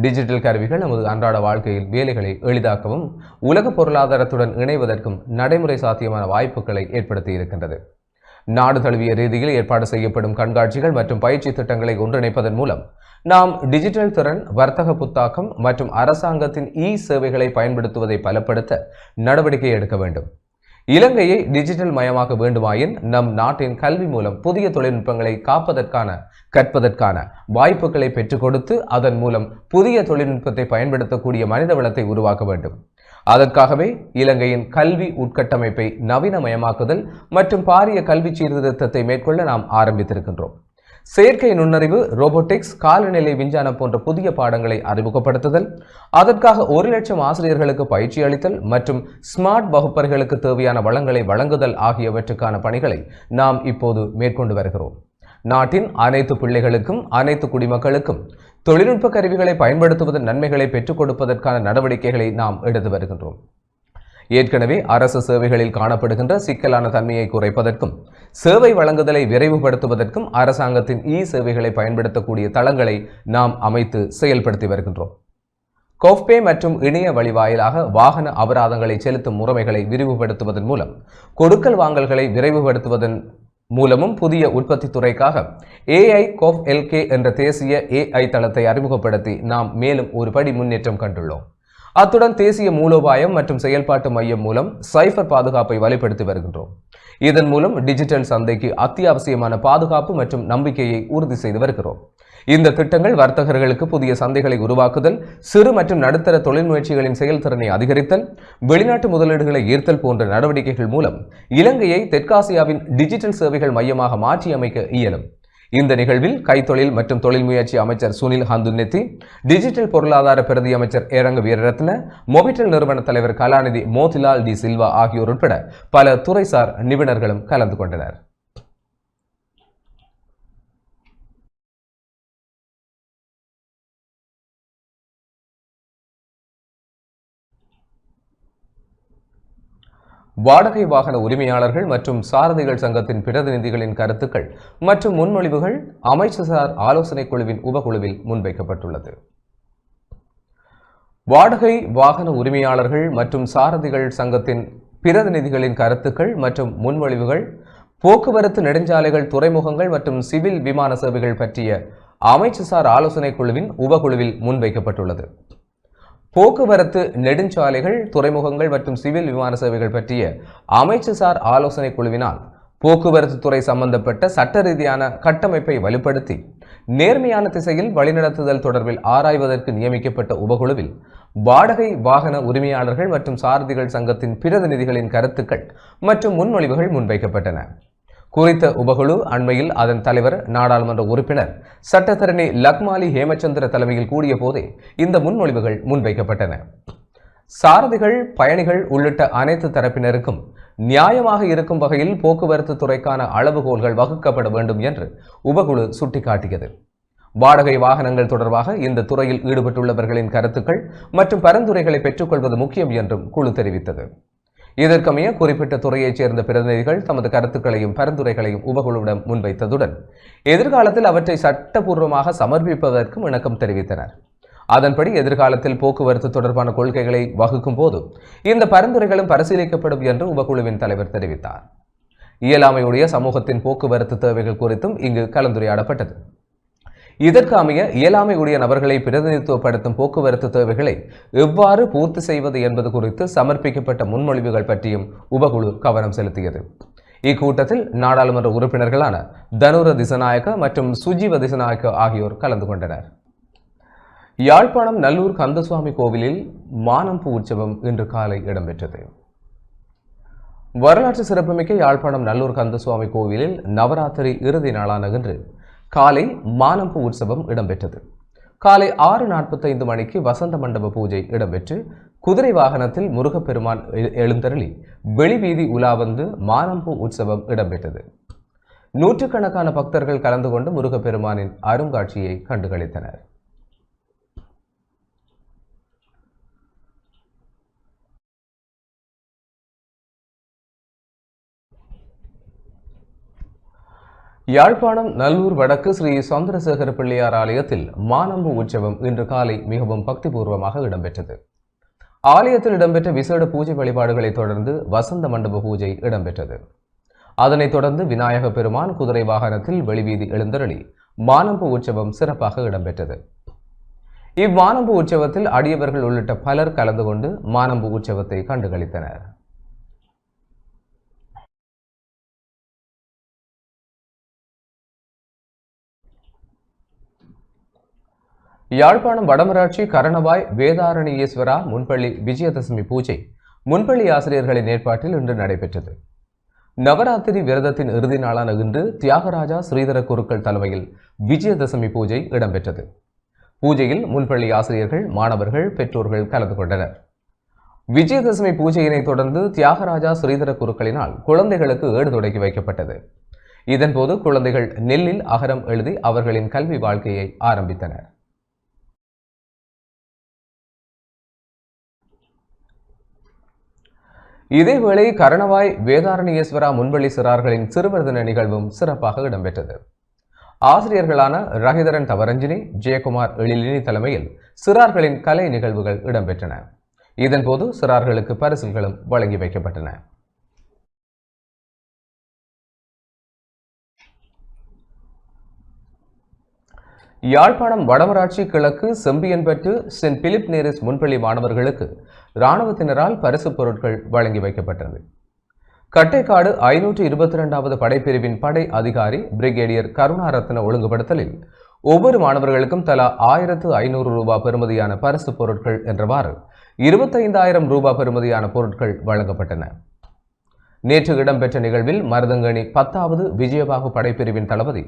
Speaker 1: டிஜிட்டல் கருவிகள் நமது அன்றாட வாழ்க்கையில் வேலைகளை எளிதாக்கவும் உலக பொருளாதாரத்துடன் இணைவதற்கும் நடைமுறை சாத்தியமான வாய்ப்புகளை ஏற்படுத்தி இருக்கின்றது. நாடு தழுவிய ரீதியில் ஏற்பாடு செய்யப்படும் கண்காட்சிகள் மற்றும் பயிற்சி திட்டங்களை ஒன்றிணைப்பதன் மூலம் நாம் டிஜிட்டல் திறன், வர்த்தக புத்தாக்கம் மற்றும் அரசாங்கத்தின் சேவைகளை பயன்படுத்துவதை பலப்படுத்த நடவடிக்கை எடுக்க வேண்டும். இலங்கையை டிஜிட்டல் மயமாக்க வேண்டுமாயின் நம் நாட்டின் கல்வி மூலம் புதிய தொழில்நுட்பங்களை கற்பதற்கான வாய்ப்புகளை பெற்றுக் கொடுத்து அதன் மூலம் புதிய தொழில்நுட்பத்தை பயன்படுத்தக்கூடிய மனித வளத்தை உருவாக்க வேண்டும். அதற்காகவே இலங்கையின் கல்வி உட்கட்டமைப்பை நவீனமயமாக்குதல் மற்றும் பாரிய கல்வி சீர்திருத்தத்தை மேற்கொள்ள நாம் ஆரம்பித்திருக்கின்றோம். செயற்கை நுண்ணறிவு, ரோபோட்டிக்ஸ், காலநிலை விஞ்ஞானம் போன்ற புதிய பாடங்களை அறிமுகப்படுத்துதல், அதற்காக 1 லட்சம் ஆசிரியர்களுக்கு பயிற்சி அளித்தல் மற்றும் ஸ்மார்ட் வகுப்பறைகளுக்கு தேவையான வளங்களை வழங்குதல் ஆகியவற்றுக்கான பணிகளை நாம் இப்போது மேற்கொண்டு வருகிறோம். நாட்டின் அனைத்து பிள்ளைகளுக்கும் அனைத்து குடிமக்களுக்கும் தொழில்நுட்ப கருவிகளை பயன்படுத்துவதன் நன்மைகளை பெற்றுக் கொடுப்பதற்கான நடவடிக்கைகளை நாம் எடுத்து வருகின்றோம். ஏற்கனவே அரசு சேவைகளில் காணப்படுகின்ற சிக்கலான தன்மையை குறைப்பதற்கும் சேவை வழங்குதலை விரைவுபடுத்துவதற்கும் அரசாங்கத்தின் சேவைகளை பயன்படுத்தக்கூடிய தளங்களை நாம் அமைத்து செயல்படுத்தி வருகின்றோம். கோஃபே மற்றும் இணைய வழி வாயிலாக வாகன அபராதங்களை செலுத்தும் முறைமைகளை விரிவுபடுத்துவதன் மூலம் கொடுக்கல் வாங்கல்களை விரைவுபடுத்துவதன் மூலமும் புதிய உற்பத்தி துறைக்காக AI COFLK என்ற தேசிய AI தளத்தை அறிமுகப்படுத்தி நாம் மேலும் ஒரு படி முன்னேற்றம் கண்டுள்ளோம். அத்துடன் தேசிய மூலோபாயம் மற்றும் செயல்பாட்டு மையம் மூலம் சைபர் பாதுகாப்பை வலுப்படுத்தி வருகின்றோம். இதன் மூலம் டிஜிட்டல் சந்தைக்கு அத்தியாவசியமான பாதுகாப்பு மற்றும் நம்பிக்கையை உறுதி செய்து வருகிறோம். இந்த திட்டங்கள் வர்த்தகர்களுக்கு புதிய சந்தைகளை உருவாக்குதல், சிறு மற்றும் நடுத்தர தொழில் முயற்சிகளின் செயல்திறனை அதிகரித்தல், வெளிநாட்டு முதலீடுகளை ஈர்த்தல் போன்ற நடவடிக்கைகள் மூலம் இலங்கையை தெற்காசியாவின் டிஜிட்டல் சேவைகள் மையமாக மாற்றியமைக்க இயலும். இந்த நிகழ்வில் கைத்தொழில் மற்றும் தொழில் முயற்சி அமைச்சர் சுனில் ஹந்துநெத்தி, டிஜிட்டல் பொருளாதார பிரதி அமைச்சர் ஏரங்க வீரரத்ன, மொபிட்டல் நிறுவன தலைவர் கலாநிதி மோதிலால் டி சில்வா ஆகியோர் உட்பட பல துறைசார் நிபுணர்களும் கலந்து கொண்டனர். வாடகை வாகன உரிமையாளர்கள் மற்றும் சாரதிகள் சங்கத்தின் பிரதிநிதிகளின் கருத்துக்கள் மற்றும் முன்மொழிவுகள் அமைச்சர் ஆலோசனைக் குழுவின் உபகுழுவில் முன்வைக்கப்பட்டுள்ளது. வாடகை வாகன உரிமையாளர்கள் மற்றும் சாரதிகள் சங்கத்தின் பிரதிநிதிகளின் கருத்துக்கள் மற்றும் முன்மொழிவுகள் போக்குவரத்து, நெடுஞ்சாலைகள், துறைமுகங்கள் மற்றும் சிவில் விமான சேவைகள் பற்றிய அமைச்சர் ஆலோசனைக் குழுவின் உபகுழுவில் முன்வைக்கப்பட்டுள்ளது. போக்குவரத்து, நெடுஞ்சாலைகள், துறைமுகங்கள் மற்றும் சிவில் விமான சேவைகள் பற்றிய அமைச்சர் ஆலோசனை குழுவினால் போக்குவரத்து துறை சம்பந்தப்பட்ட சட்ட ரீதியான கட்டமைப்பை வலுப்படுத்தி நேர்மையான திசையில் வழிநடத்துதல் தொடர்பில் ஆராய்வதற்கு நியமிக்கப்பட்ட உபகுழுவில் வாடகை வாகன உரிமையாளர்கள் மற்றும் சாரதிகள் சங்கத்தின் பிரதிநிதிகளின் கருத்துக்கள் மற்றும் முன்மொழிவுகள் முன்வைக்கப்பட்டன. குறித்த உபகுழு அண்மையில் அதன் தலைவர், நாடாளுமன்ற உறுப்பினர் சட்டத்தரணி லக்மாலி ஹேமச்சந்திர தலைமையில் கூடிய போதே இந்த முன்மொழிவுகள் முன்வைக்கப்பட்டன. சாரதிகள், பயணிகள் உள்ளிட்ட அனைத்து தரப்பினருக்கும் நியாயமாக இருக்கும் வகையில் போக்குவரத்து துறைக்கான அளவுகோல்கள் வகுக்கப்பட வேண்டும் என்று உபகுழு சுட்டிக்காட்டியது. வாடகை வாகனங்கள் தொடர்பாக இந்த துறையில் ஈடுபட்டுள்ளவர்களின் கருத்துக்கள் மற்றும் பரிந்துரைகளை பெற்றுக்கொள்வது முக்கியம் என்றும் குழு தெரிவித்தது. இதற்கமைய குறிப்பிட்ட துறையைச் சேர்ந்த பிரதிநிதிகள் தமது கருத்துக்களையும் பரிந்துரைகளையும் உபகுழுவிடம் முன்வைத்ததுடன் எதிர்காலத்தில் அவற்றை சட்டபூர்வமாக சமர்ப்பிப்பதற்கும் இணக்கம் தெரிவித்தனர். அதன்படி எதிர்காலத்தில் போக்குவரத்து தொடர்பான கொள்கைகளை வகுக்கும் போது இந்த பரிந்துரைகளும் பரிசீலிக்கப்படும் என்று உபகுழுவின் தலைவர் தெரிவித்தார். இயலாமையுடைய சமூகத்தின் போக்குவரத்து தேவைகள் குறித்தும் இங்கு கலந்துரையாடப்பட்டது. இதற்கு அமைய இயலாமையுடைய நபர்களை பிரதிநிதித்துவப்படுத்தும் போக்குவரத்து தேவைகளை எவ்வாறு பூர்த்தி செய்வது என்பது குறித்து சமர்ப்பிக்கப்பட்ட முன்மொழிவுகள் பற்றியும் உபகுழு கவனம் செலுத்தியது. இக்கூட்டத்தில் நாடாளுமன்ற உறுப்பினர்களான தனுர திசநாயக்க மற்றும் சுஜீவ திசநாயக்க ஆகியோர் கலந்து கொண்டனர். யாழ்ப்பாணம் நல்லூர் கந்தசுவாமி கோவிலில் மானம்பூ உற்சவம் இன்று காலை இடம்பெற்றது. வரலாற்று சிறப்புமிக்க யாழ்ப்பாணம் நல்லூர் கந்தசுவாமி கோவிலில் நவராத்திரி இறுதி நாளான இன்று காலை மானம்பூ உற்சவம் இடம்பெற்றது. காலை 6:45 மணிக்கு வசந்த மண்டப பூஜை இடம்பெற்று குதிரை வாகனத்தில் முருகப்பெருமான் எழுந்தருளி வெளிவீதி உலா வந்து மானம்பூ உற்சவம் இடம்பெற்றது. நூற்றுக்கணக்கான பக்தர்கள் கலந்து கொண்டு முருகப்பெருமானின் அருங்காட்சியை கண்டுகளித்தனர். யாழ்ப்பாணம் நல்லூர் வடக்கு ஸ்ரீ சந்திரசேகர பிள்ளையார் ஆலயத்தில் மானம்பூ உற்சவம் இன்று காலை மிகவும் பக்திபூர்வமாக இடம்பெற்றது. ஆலயத்தில் இடம்பெற்ற விசேட பூஜை வழிபாடுகளை தொடர்ந்து வசந்த மண்டப பூஜை இடம்பெற்றது. அதனைத் தொடர்ந்து விநாயக பெருமான் குதிரை வாகனத்தில் வெளிவீதி எழுந்தருளி மானம்பூ உற்சவம் சிறப்பாக இடம்பெற்றது. இவ்வானம்பூ உற்சவத்தில் அடியவர்கள் உள்ளிட்ட பலர் கலந்து கொண்டு மானம்பூ உற்சவத்தை கண்டுகளித்தனர். யாழ்ப்பாணம் வடமராட்சி கரணவாய் வேதாரண்யேஸ்வரா முன்பள்ளி விஜயதசமி பூஜை முன்பள்ளி ஆசிரியர்களின் ஏற்பாட்டில் இன்று நடைபெற்றது. நவராத்திரி விரதத்தின் இறுதி நாளான இன்று தியாகராஜா ஸ்ரீதர குருக்கள் தலைமையில் விஜயதசமி பூஜை இடம்பெற்றது. பூஜையில் முன்பள்ளி ஆசிரியர்கள், மாணவர்கள், பெற்றோர்கள் கலந்து கொண்டனர். விஜயதசமி பூஜையினை தொடர்ந்து தியாகராஜா ஸ்ரீதர குருக்களினால் குழந்தைகளுக்கு ஏடு தொடங்கி வைக்கப்பட்டது. இதன்போது குழந்தைகள் நெல்லில் அகரம் எழுதி அவர்களின் கல்வி வாழ்க்கையை ஆரம்பித்தனர். இதேவேளை கரணவாய் வேதாரண்யேஸ்வரா முன்பள்ளி சிறார்களின் சிறுவர் தின நிகழ்வும் சிறப்பாக இடம்பெற்றது. ஆசிரியர்களான ரஹிதரன் தவரஞ்சினி, ஜெயக்குமார் எழிலினி தலைமையில் சிறார்களின் கலை நிகழ்வுகள் இடம்பெற்றன. இதன்போது சிறார்களுக்கு பரிசுகளும் வழங்கி வைக்கப்பட்டன. யாழ்ப்பாணம் வடமராட்சி கிழக்கு செம்பியன்பட்டு சென்ட் பிலிப் நேரிஸ் முன்பள்ளி மாணவர்களுக்கு இராணுவத்தினரால் பரிசு பொருட்கள் வழங்கி வைக்கப்பட்டது. கட்டைக்காடு 522வது படைப்பிரிவின் படை அதிகாரி பிரிகேடியர் கருணாரத்ன ஒழுங்குபடுத்தலில் ஒவ்வொரு மாணவர்களுக்கும் தலா 1500 ரூபாய் பெறுமதியான பரிசு பொருட்கள் என்றவாறு 25,000 ரூபாய் பெறுமதியான பொருட்கள் வழங்கப்பட்டன. நேற்று இடம்பெற்ற நிகழ்வில் மருதங்கணி 10வது விஜயபாகு படைப்பிரிவின் தளபதி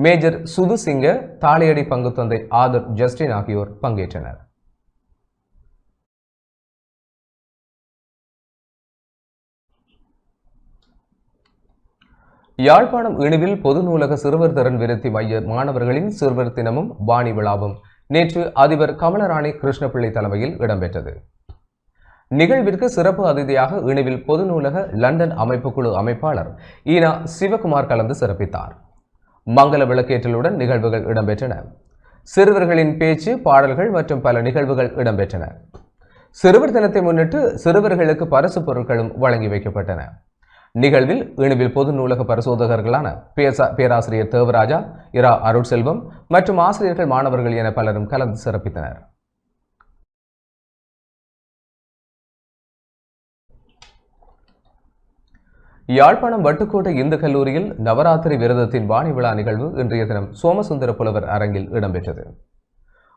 Speaker 1: மேஜர் சுதுசிங்க, தாளியடி பங்கு தந்தை ஆதர் ஜஸ்டின் ஆகியோர் பங்கேற்றனர். யாழ்ப்பாணம் இணுவில் பொது நூலக சிறுவர் திறன் விருத்தி மைய மாணவர்களின் சிறுவர் தினமும் வாணி விழாவும் நேற்று அதிபர் கமலராணி கிருஷ்ணபிள்ளை தலைமையில் இடம்பெற்றது. நிகழ்விற்கு சிறப்பு அதிதியாக இணுவில் பொது நூலக லண்டன் அமைப்புக்குழு அமைப்பாளர் ஈனா சிவகுமார் கலந்து சிறப்பித்தார். மங்கள விளக்கேற்றலுடன் நிகழ்வுகள் இடம்பெற்றன. சிறுவர்களின் பேச்சு, பாடல்கள் மற்றும் பல நிகழ்வுகள் இடம்பெற்றன. சிறுவர் தினத்தை முன்னிட்டு சிறுவர்களுக்கு பரிசு பொருட்களும் வழங்கி வைக்கப்பட்டன. நிகழ்வில் இணுவில் பொது நூலக பரிசோதகர்களான பேராசிரியர் தேவராஜா, இரா அருட்செல்வம் மற்றும் ஆசிரியர்கள், மாணவர்கள் என பலரும் கலந்து சிறப்பித்தனர். யாழ்ப்பாணம் வட்டுக்கோட்டை இந்து கல்லூரியில் நவராத்திரி விரதத்தின் வாணி விழா நிகழ்வு இன்றைய தினம் சோமசுந்தர புலவர் அரங்கில் இடம்பெற்றது.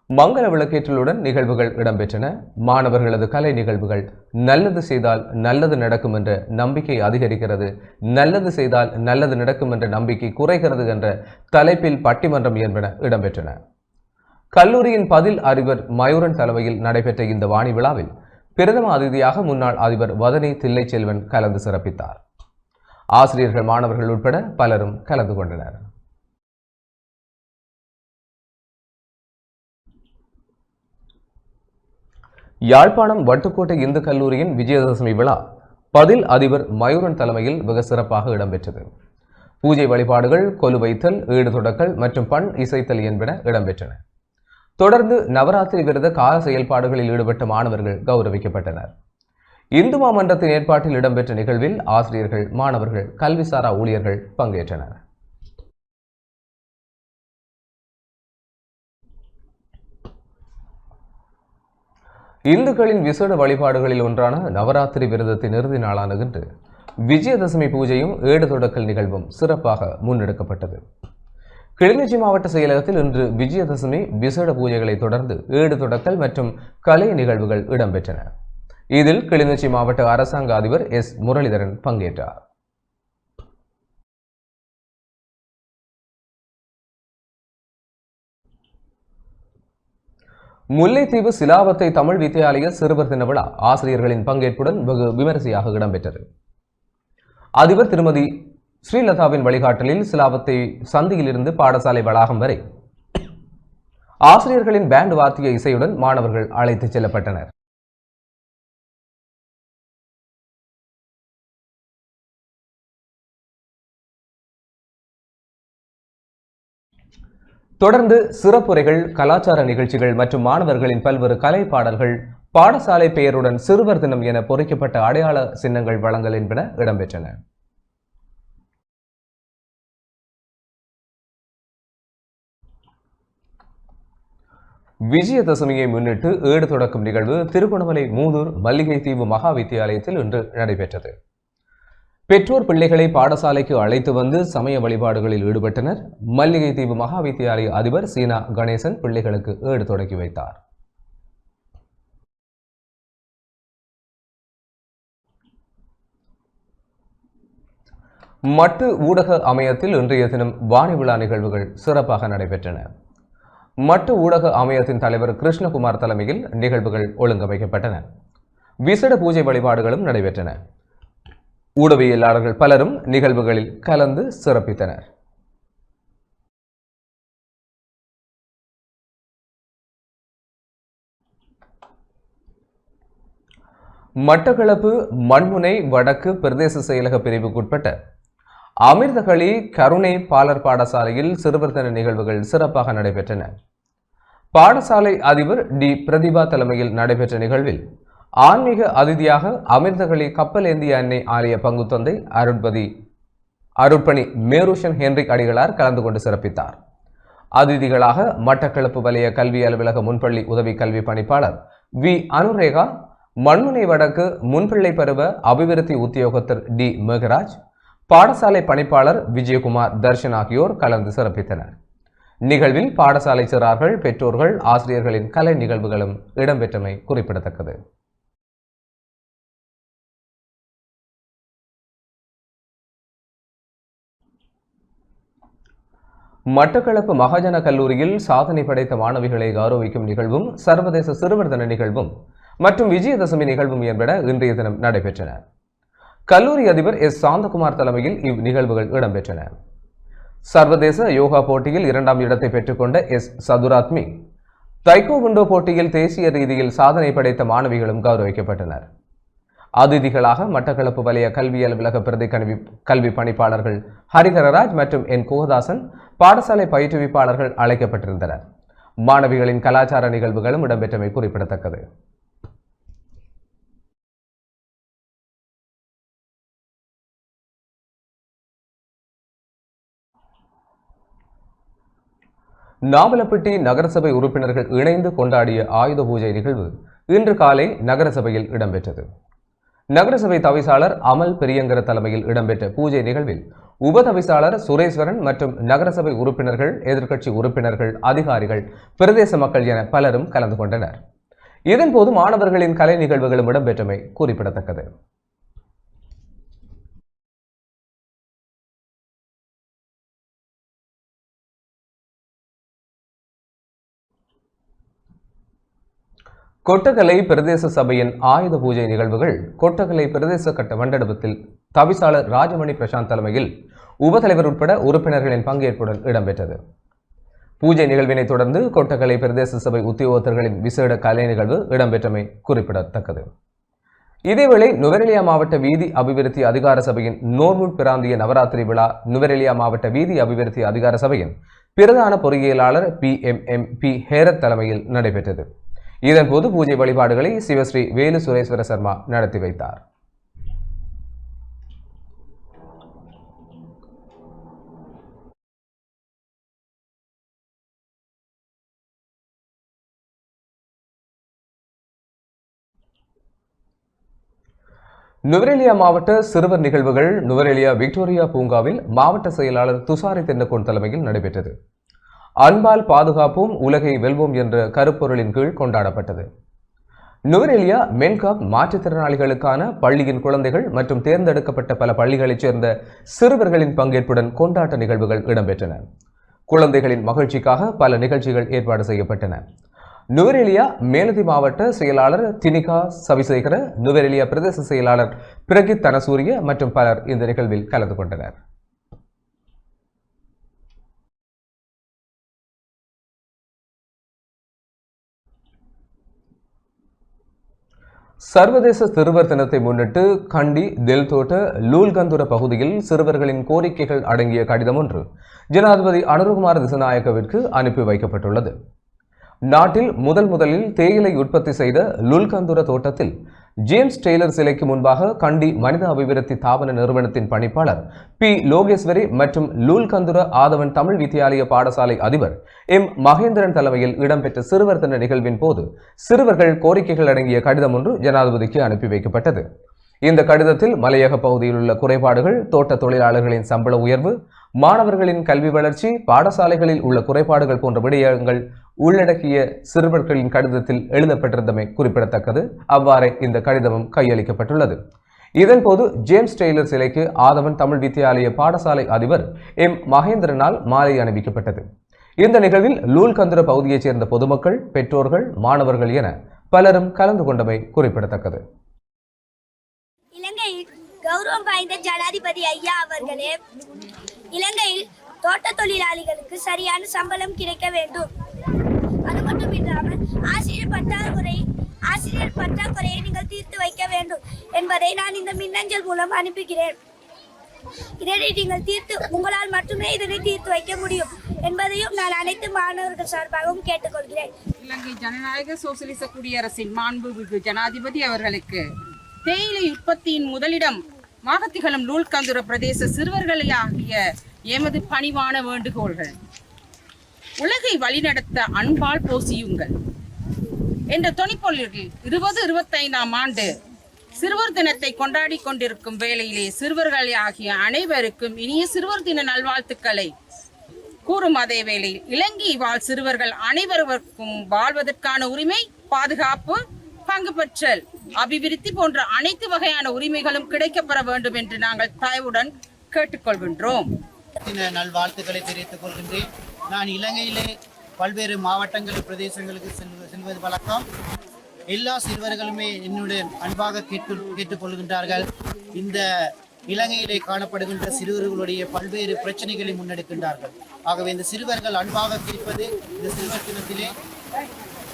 Speaker 1: மங்கள விளக்கேற்றலுடன் நிகழ்வுகள் இடம்பெற்றன. மாணவர்களது கலை நிகழ்வுகள் நல்லது செய்தால் நல்லது நடக்கும் என்ற நம்பிக்கை அதிகரிக்கிறது, நல்லது செய்தால் நல்லது நடக்கும் என்ற நம்பிக்கை குறைகிறது என்ற தலைப்பில் பட்டிமன்றம் என்பன இடம்பெற்றன. கல்லூரியின் பதில் அறிவர் மயூரன் தலைமையில் நடைபெற்ற இந்த வாணி விழாவில் பிரதம அதிதியாக முன்னாள் அதிபர் வதனி தில்லைச்செல்வன் கலந்து சிறப்பித்தார். ஆசிரியர்கள், மாணவர்கள் உட்பட பலரும் கலந்து கொண்டனர். யாழ்ப்பாணம் வட்டுக்கோட்டை இந்து கல்லூரியின் விஜயதசமி விழா பதில் அதிபர் மயூரன் தலைமையில் வெகு சிறப்பாக இடம்பெற்றது. பூஜை வழிபாடுகள், கொலு வைத்தல், ஈடு தொடக்கல் மற்றும் பண் இசைத்தல் என்பன இடம்பெற்றன. தொடர்ந்து நவராத்திரி விரத கால செயல்பாடுகளில் ஈடுபட்ட மாணவர்கள் கௌரவிக்கப்பட்டனர். இந்து மாமன்றத்தின் ஏற்பாட்டில் இடம்பெற்ற நிகழ்வில் ஆசிரியர்கள், மாணவர்கள், கல்விசாரா ஊழியர்கள் பங்கேற்றனர். இந்துக்களின் விசேட வழிபாடுகளில் ஒன்றான நவராத்திரி விரதத்தின் இறுதி நாளான இன்று விஜயதசமி பூஜையும் ஏடு தொடக்கல் நிகழ்வும் சிறப்பாக முன்னெடுக்கப்பட்டது. கிளிநொச்சி மாவட்ட செயலகத்தில் இன்று விஜயதசமி விசேட பூஜைகளை தொடர்ந்து ஏடு தொடக்கல் மற்றும் கலை நிகழ்வுகள் இடம்பெற்றன. இதில் கிளிநொச்சி மாவட்ட அரசாங்க அதிபர் எஸ் முரளிதரன் பங்கேற்றார். முல்லைத்தீவு சிலாவத்தை தமிழ் வித்தியாலய சிறுவர் தின விழா ஆசிரியர்களின் பங்கேற்புடன் வெகு விமரிசையாக இடம்பெற்றது. அதிபர் திருமதி ஸ்ரீலதாவின் வழிகாட்டலில் சிலாவத்தை சந்தியிலிருந்து பாடசாலை வளாகம் வரை ஆசிரியர்களின் பேண்ட் வாத்திய இசையுடன் மாணவர்கள் அழைத்துச் செல்லப்பட்டனர். தொடர்ந்து சிறப்புரைகள், கலாச்சார நிகழ்ச்சிகள் மற்றும் மாணவர்களின் பல்வேறு கலை பாடல்கள், பாடசாலை பெயருடன் சிறுவர் தினம் என பொறிக்கப்பட்ட அடையாள சின்னங்கள் வழங்கல் என்பன இடம்பெற்றன. விஜயதசமியை முன்னிட்டு ஏடு தொடக்கும் நிகழ்வு திருகோணமலை மூதூர் மல்லிகைத்தீவு மகா வித்தியாலயத்தில் இன்று நடைபெற்றது. பெற்றோர் பிள்ளைகளை பாடசாலைக்கு அழைத்து வந்து சமய வழிபாடுகளில் ஈடுபட்டனர். மல்லிகைத்தீவு மகா வித்தியாலய அதிபர் சீனா கணேசன் பிள்ளைகளுக்கு ஏடு தொடக்கி வைத்தார். மட்டு ஊடக அமையத்தில் இன்றைய தினம் வாணி விழா நிகழ்வுகள் சிறப்பாக நடைபெற்றன. மட்டு ஊடக அமையத்தின் தலைவர் கிருஷ்ணகுமார் தலைமையில் நிகழ்வுகள் ஒழுங்கமைக்கப்பட்டன. விசேட பூஜை வழிபாடுகளும் நடைபெற்றன. ஊடகவியலாளர்கள் பலரும் நிகழ்வுகளில் கலந்து சிறப்பித்தனர். மட்டக்களப்பு மண்முனை வடக்கு பிரதேச செயலக பிரிவுக்குட்பட்ட அமிர்தகளி கருணை பாலர் பாடசாலையில் சிறுவர் தின நிகழ்வுகள் சிறப்பாக நடைபெற்றன. பாடசாலை அதிபர் டி பிரதிபா தலைமையில் நடைபெற்ற நிகழ்வில் ஆன்மீக அதிதியாக அமிர்தகளி கப்பல் ஏந்திய அன்னை ஆலய பங்குத்தந்தை அருட்பணி மேருஷன் ஹென்ரிக் அடிகளார் கலந்து கொண்டு சிறப்பித்தார். அதிதிகளாக மட்டக்களப்பு வலய கல்வி அலுவலக முன்பள்ளி உதவி கல்வி பணிப்பாளர் வி அனுரேகா, மண்முனை வடக்கு முன்பிள்ளை பருவ அபிவிருத்தி உத்தியோகத்தர் டி மேகராஜ், பாடசாலை பணிப்பாளர் விஜயகுமார் தர்ஷன் ஆகியோர் கலந்து சிறப்பித்தனர். நிகழ்வில் பாடசாலை சிறார்கள், பெற்றோர்கள், ஆசிரியர்களின் கலை நிகழ்வுகளும் இடம்பெற்றமை குறிப்பிடத்தக்கது. மட்டக்களப்பு மகாஜன கல்லூரியில் சாதனை படைத்த மாணவிகளை கௌரவிக்கும் நிகழ்வும், சர்வதேச சிறுவர் தின நிகழ்வும் மற்றும் விஜயதசமி நிகழ்வும் என்பன இன்றைய தினம் நடைபெற்றன. கல்லூரி அதிபர் எஸ் சாந்தகுமார் தலைமையில் இந்நிகழ்வுகள் இடம்பெற்றன. சர்வதேச யோகா போட்டியில் 2ஆம் இடத்தை பெற்றுக்கொண்ட எஸ் சதுராத்மி, தைக்கோவுண்டோ போட்டியில் தேசிய ரீதியில் சாதனை படைத்த மாணவிகளும் கௌரவிக்கப்பட்டனர். அதிதிகளாக மட்டக்களப்பு வலய கல்வி அலுவலக பிரதி கல்வி பணிப்பாளர்கள் ஹரிஹரராஜ் மற்றும் என் கோதாசன், பாடசாலை பயிற்றுவிப்பாளர்கள் அழைக்கப்பட்டிருந்தனர். மாணவிகளின் கலாச்சார நிகழ்வுகளும் இடம்பெற்றமை குறிப்பிடத்தக்கது. நாவலப்பிட்டி நகரசபை உறுப்பினர்கள் இணைந்து கொண்டாடிய ஆயுத பூஜை நிகழ்வு இன்று காலை நகரசபையில் இடம்பெற்றது. நகரசபை தவிசாளர் அமல் பெரியங்கர தலைமையில் இடம்பெற்ற பூஜை நிகழ்வில் உபதவிசாளர் சுரேஸ்வரன் மற்றும் நகரசபை உறுப்பினர்கள், எதிர்க்கட்சி உறுப்பினர்கள், அதிகாரிகள், பிரதேச மக்கள் என பலரும் கலந்து கொண்டனர். இதன்போது மாணவர்களின் கலை நிகழ்வுகளும் இடம்பெற்றமை குறிப்பிடத்தக்கது. கொட்டகலை பிரதேச சபையின் ஆயுத பூஜை நிகழ்வுகள் கொட்டகலை பிரதேச கட்ட மண்டபத்தில் தவிசாளர் ராஜமணி பிரசாந்த் தலைமையில் உபதலைவர் உட்பட உறுப்பினர்களின் பங்கேற்புடன் இடம்பெற்றது. பூஜை நிகழ்வினை தொடர்ந்து கொட்டகலை பிரதேச சபை உத்தியோகத்தர்களின் விசேட கலை நிகழ்வு இடம்பெற்றமை குறிப்பிடத்தக்கது. இதேவேளை நுவரெலியா மாவட்ட வீதி அபிவிருத்தி அதிகார சபையின் நோர்வுட் பிராந்திய நவராத்திரி விழா நுவரெலியா மாவட்ட வீதி அபிவிருத்தி அதிகார சபையின் பிரதான பொறியியலாளர் PMMP ஹேரத் தலைமையில் நடைபெற்றது. இதன்போது பூஜை வழிபாடுகளை சிவஸ்ரீ வேலு சுரேஸ்வர சர்மா நடத்தி வைத்தார். நுவரெலியா மாவட்ட சிறுவர் நிகழ்வுகள் நுவரெலியா விக்டோரியா பூங்காவில் மாவட்ட செயலாளர் துஷாரி தென்னகோன் தலைமையில் நடைபெற்றது. அன்பால் பாதுகாப்போம் உலகை வெல்வோம் என்ற கருப்பொருளின் கீழ் கொண்டாடப்பட்டது. நுவரெலியா மென்காப் மாற்றுத்திறனாளிகளுக்கான பள்ளியின் குழந்தைகள் மற்றும் தேர்ந்தெடுக்கப்பட்ட பல பள்ளிகளைச் சேர்ந்த சிறுவர்களின் பங்கேற்புடன் கொண்டாட்ட நிகழ்வுகள் இடம்பெற்றன. குழந்தைகளின் மகிழ்ச்சிக்காக பல நிகழ்ச்சிகள் ஏற்பாடு செய்யப்பட்டன. நுவரெலியா மேலதி மாவட்ட செயலாளர் தினிகா சவிசேகர, நுவரெலியா பிரதேச செயலாளர் பிரகித் தனசூரிய மற்றும் பலர் இந்த நிகழ்வில் கலந்து கொண்டனர். சர்வதேச சிறுவர் தினத்தை முன்னிட்டு கண்டி தெல்தோட்ட லூல்கந்துர பகுதியில் சிறுவர்களின் கோரிக்கைகள் அடங்கிய கடிதம் ஒன்று ஜனாதிபதி அனுரகுமார திசாநாயக்கவிற்கு அனுப்பி வைக்கப்பட்டுள்ளது. நாட்டில் முதலில் தேயிலை உற்பத்தி செய்த லுல்கந்துர தோட்டத்தில் ஜேம்ஸ் டெய்லர் சிலைக்கு முன்பாக கண்டி மனித அபிவிருத்தி தாபன நிறுவனத்தின் பணிப்பாளர் P. லோகேஸ்வரி மற்றும் லுல்கந்துர ஆதவன் தமிழ் வித்தியாலய பாடசாலை அதிபர் M. மகேந்திரன் தலைமையில் இடம்பெற்ற சிறுவர் தின நிகழ்வின் போது சிறுவர்கள் கோரிக்கைகள் அடங்கிய கடிதம் ஒன்று ஜனாதிபதிக்கு அனுப்பி வைக்கப்பட்டது. இந்த கடிதத்தில் மலையக பகுதியில் உள்ள குறைபாடுகள், தோட்ட தொழிலாளர்களின் சம்பள உயர்வு, மாணவர்களின் கல்வி வளர்ச்சி, பாடசாலைகளில் உள்ள குறைபாடுகள் போன்ற விடயங்கள் உள்ளடக்கிய சிறுவர்களின் கடிதத்தில் எழுதப்பட்டிருந்தமை குறிப்பிடத்தக்கது. அவ்வாறே இந்த கடிதமும் கையளிக்கப்பட்டுள்ளது. இதன்போது ஜேம்ஸ் டெய்லர் சிலைக்கு ஆதவன் தமிழ் வித்தியாலய பாடசாலை அதிபர் M. மகேந்திரனால் மாலை அணிவிக்கப்பட்டது. இந்த நிகழ்வில் லூல்கந்துர பகுதியைச் சேர்ந்த பொதுமக்கள், பெற்றோர்கள், மாணவர்கள் என பலரும் கலந்து கொண்டமை குறிப்பிடத்தக்கது.
Speaker 10: இலங்கையில் கௌரவம் வாய்ந்த ஜனாதிபதி ஐயா அவர்களே, இலங்கையில் தோட்ட தொழிலாளிகளுக்கு சரியான சம்பளம் கிடைக்க வேண்டும். அது மட்டும் இல்லாமல் ஆசிரியர் பற்றாக்குறையை நீங்கள் தீர்த்து வைக்க வேண்டும் என்பதை நான் இந்த மின்னஞ்சல் மூலம் அனுப்புகிறேன். இதனை நீங்கள் உங்களால் மட்டுமே இதனை தீர்த்து வைக்க முடியும் என்பதையும் நான் அனைத்து மாணவர்கள் சார்பாகவும் கேட்டுக்கொள்கிறேன்.
Speaker 11: இலங்கை ஜனநாயக சோசலிச குடியரசின் மாண்புமிகு ஜனாதிபதி அவர்களுக்கு தேயிலை உற்பத்தியின் முதலிடம் மாகத்திகளும் லூல்கந்துர பிரதேச சிறுவர்களை ஆகிய எமது பணிவான வேண்டுகோள்கள். உலகை வழிநடத்த அன்பால் போசியுங்கள் என்ற தொனிப்பொருளில் 2025ஆம் ஆண்டு சிறுவர் தினத்தை கொண்டாடி கொண்டிருக்கும் வேளையிலே சிறுவர்கள் ஆகிய அனைவருக்கும் இனிய சிறுவர் தின நல்வாழ்த்துக்களை கூறும் அதே வேளையில் இலங்கை வாழ் சிறுவர்கள் அனைவருக்கும் வாழ்வதற்கான உரிமை, பாதுகாப்பு, பங்கு பெற்றல், அபிவிருத்தி போன்ற அனைத்து வகையான உரிமைகளும் கிடைக்கப்பெற வேண்டும் என்று நாங்கள் தயவுடன் கேட்டுக்கொள்கின்றோம்.
Speaker 12: நல்வாழ்த்துக்களை தெரிவித்துக் கொள்கின்றேன். நான் இலங்கையிலே பல்வேறு மாவட்டங்கள், பிரதேசங்களுக்கு செல்வது வழக்கம். எல்லா சிறுவர்களுமே என்னுடன் அன்பாக கேட்டுக்கொள்கின்றார்கள். இந்த இலங்கையிலே காணப்படுகின்ற சிறுவர்களுடைய பல்வேறு பிரச்சனைகளை முன்னெடுக்கின்றார்கள். ஆகவே இந்த சிறுவர்கள் அன்பாக கேட்பது இந்த சிறுவர் தினத்திலே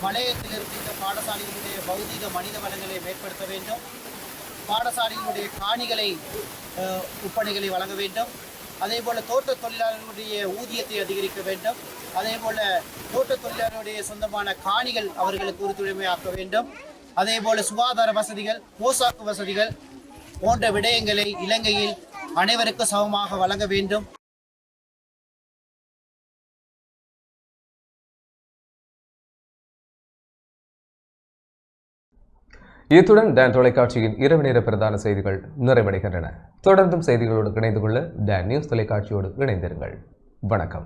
Speaker 12: மலையத்தில் இருக்கின்ற பாடசாலைகளுடைய பௌதிக மனித வளங்களை மேம்படுத்த வேண்டும். பாடசாலைகளுடைய காணிகளை ஒப்பனைகளை வழங்க வேண்டும். அதே போல தோட்ட தொழிலாளர்களுடைய ஊதியத்தை அதிகரிக்க வேண்டும். அதே போல தோட்ட தொழிலாளர்களுடைய சொந்தமான காணிகள் அவர்களுக்கு உறுதுணையாக்க வேண்டும். அதே போல சுகாதார வசதிகள், போசாக்கு வசதிகள் போன்ற விடயங்களை இலங்கையில் அனைவருக்கும் சமமாக வழங்க வேண்டும்.
Speaker 1: இத்துடன் டான் தொலைக்காட்சியின் இரவு நேர பிரதான செய்திகள் நிறைவடைகின்றன. தொடர்ந்தும் செய்திகளோடு இணைந்து கொள்ள டான் நியூஸ் தொலைக்காட்சியோடு இணைந்திருங்கள். வணக்கம்.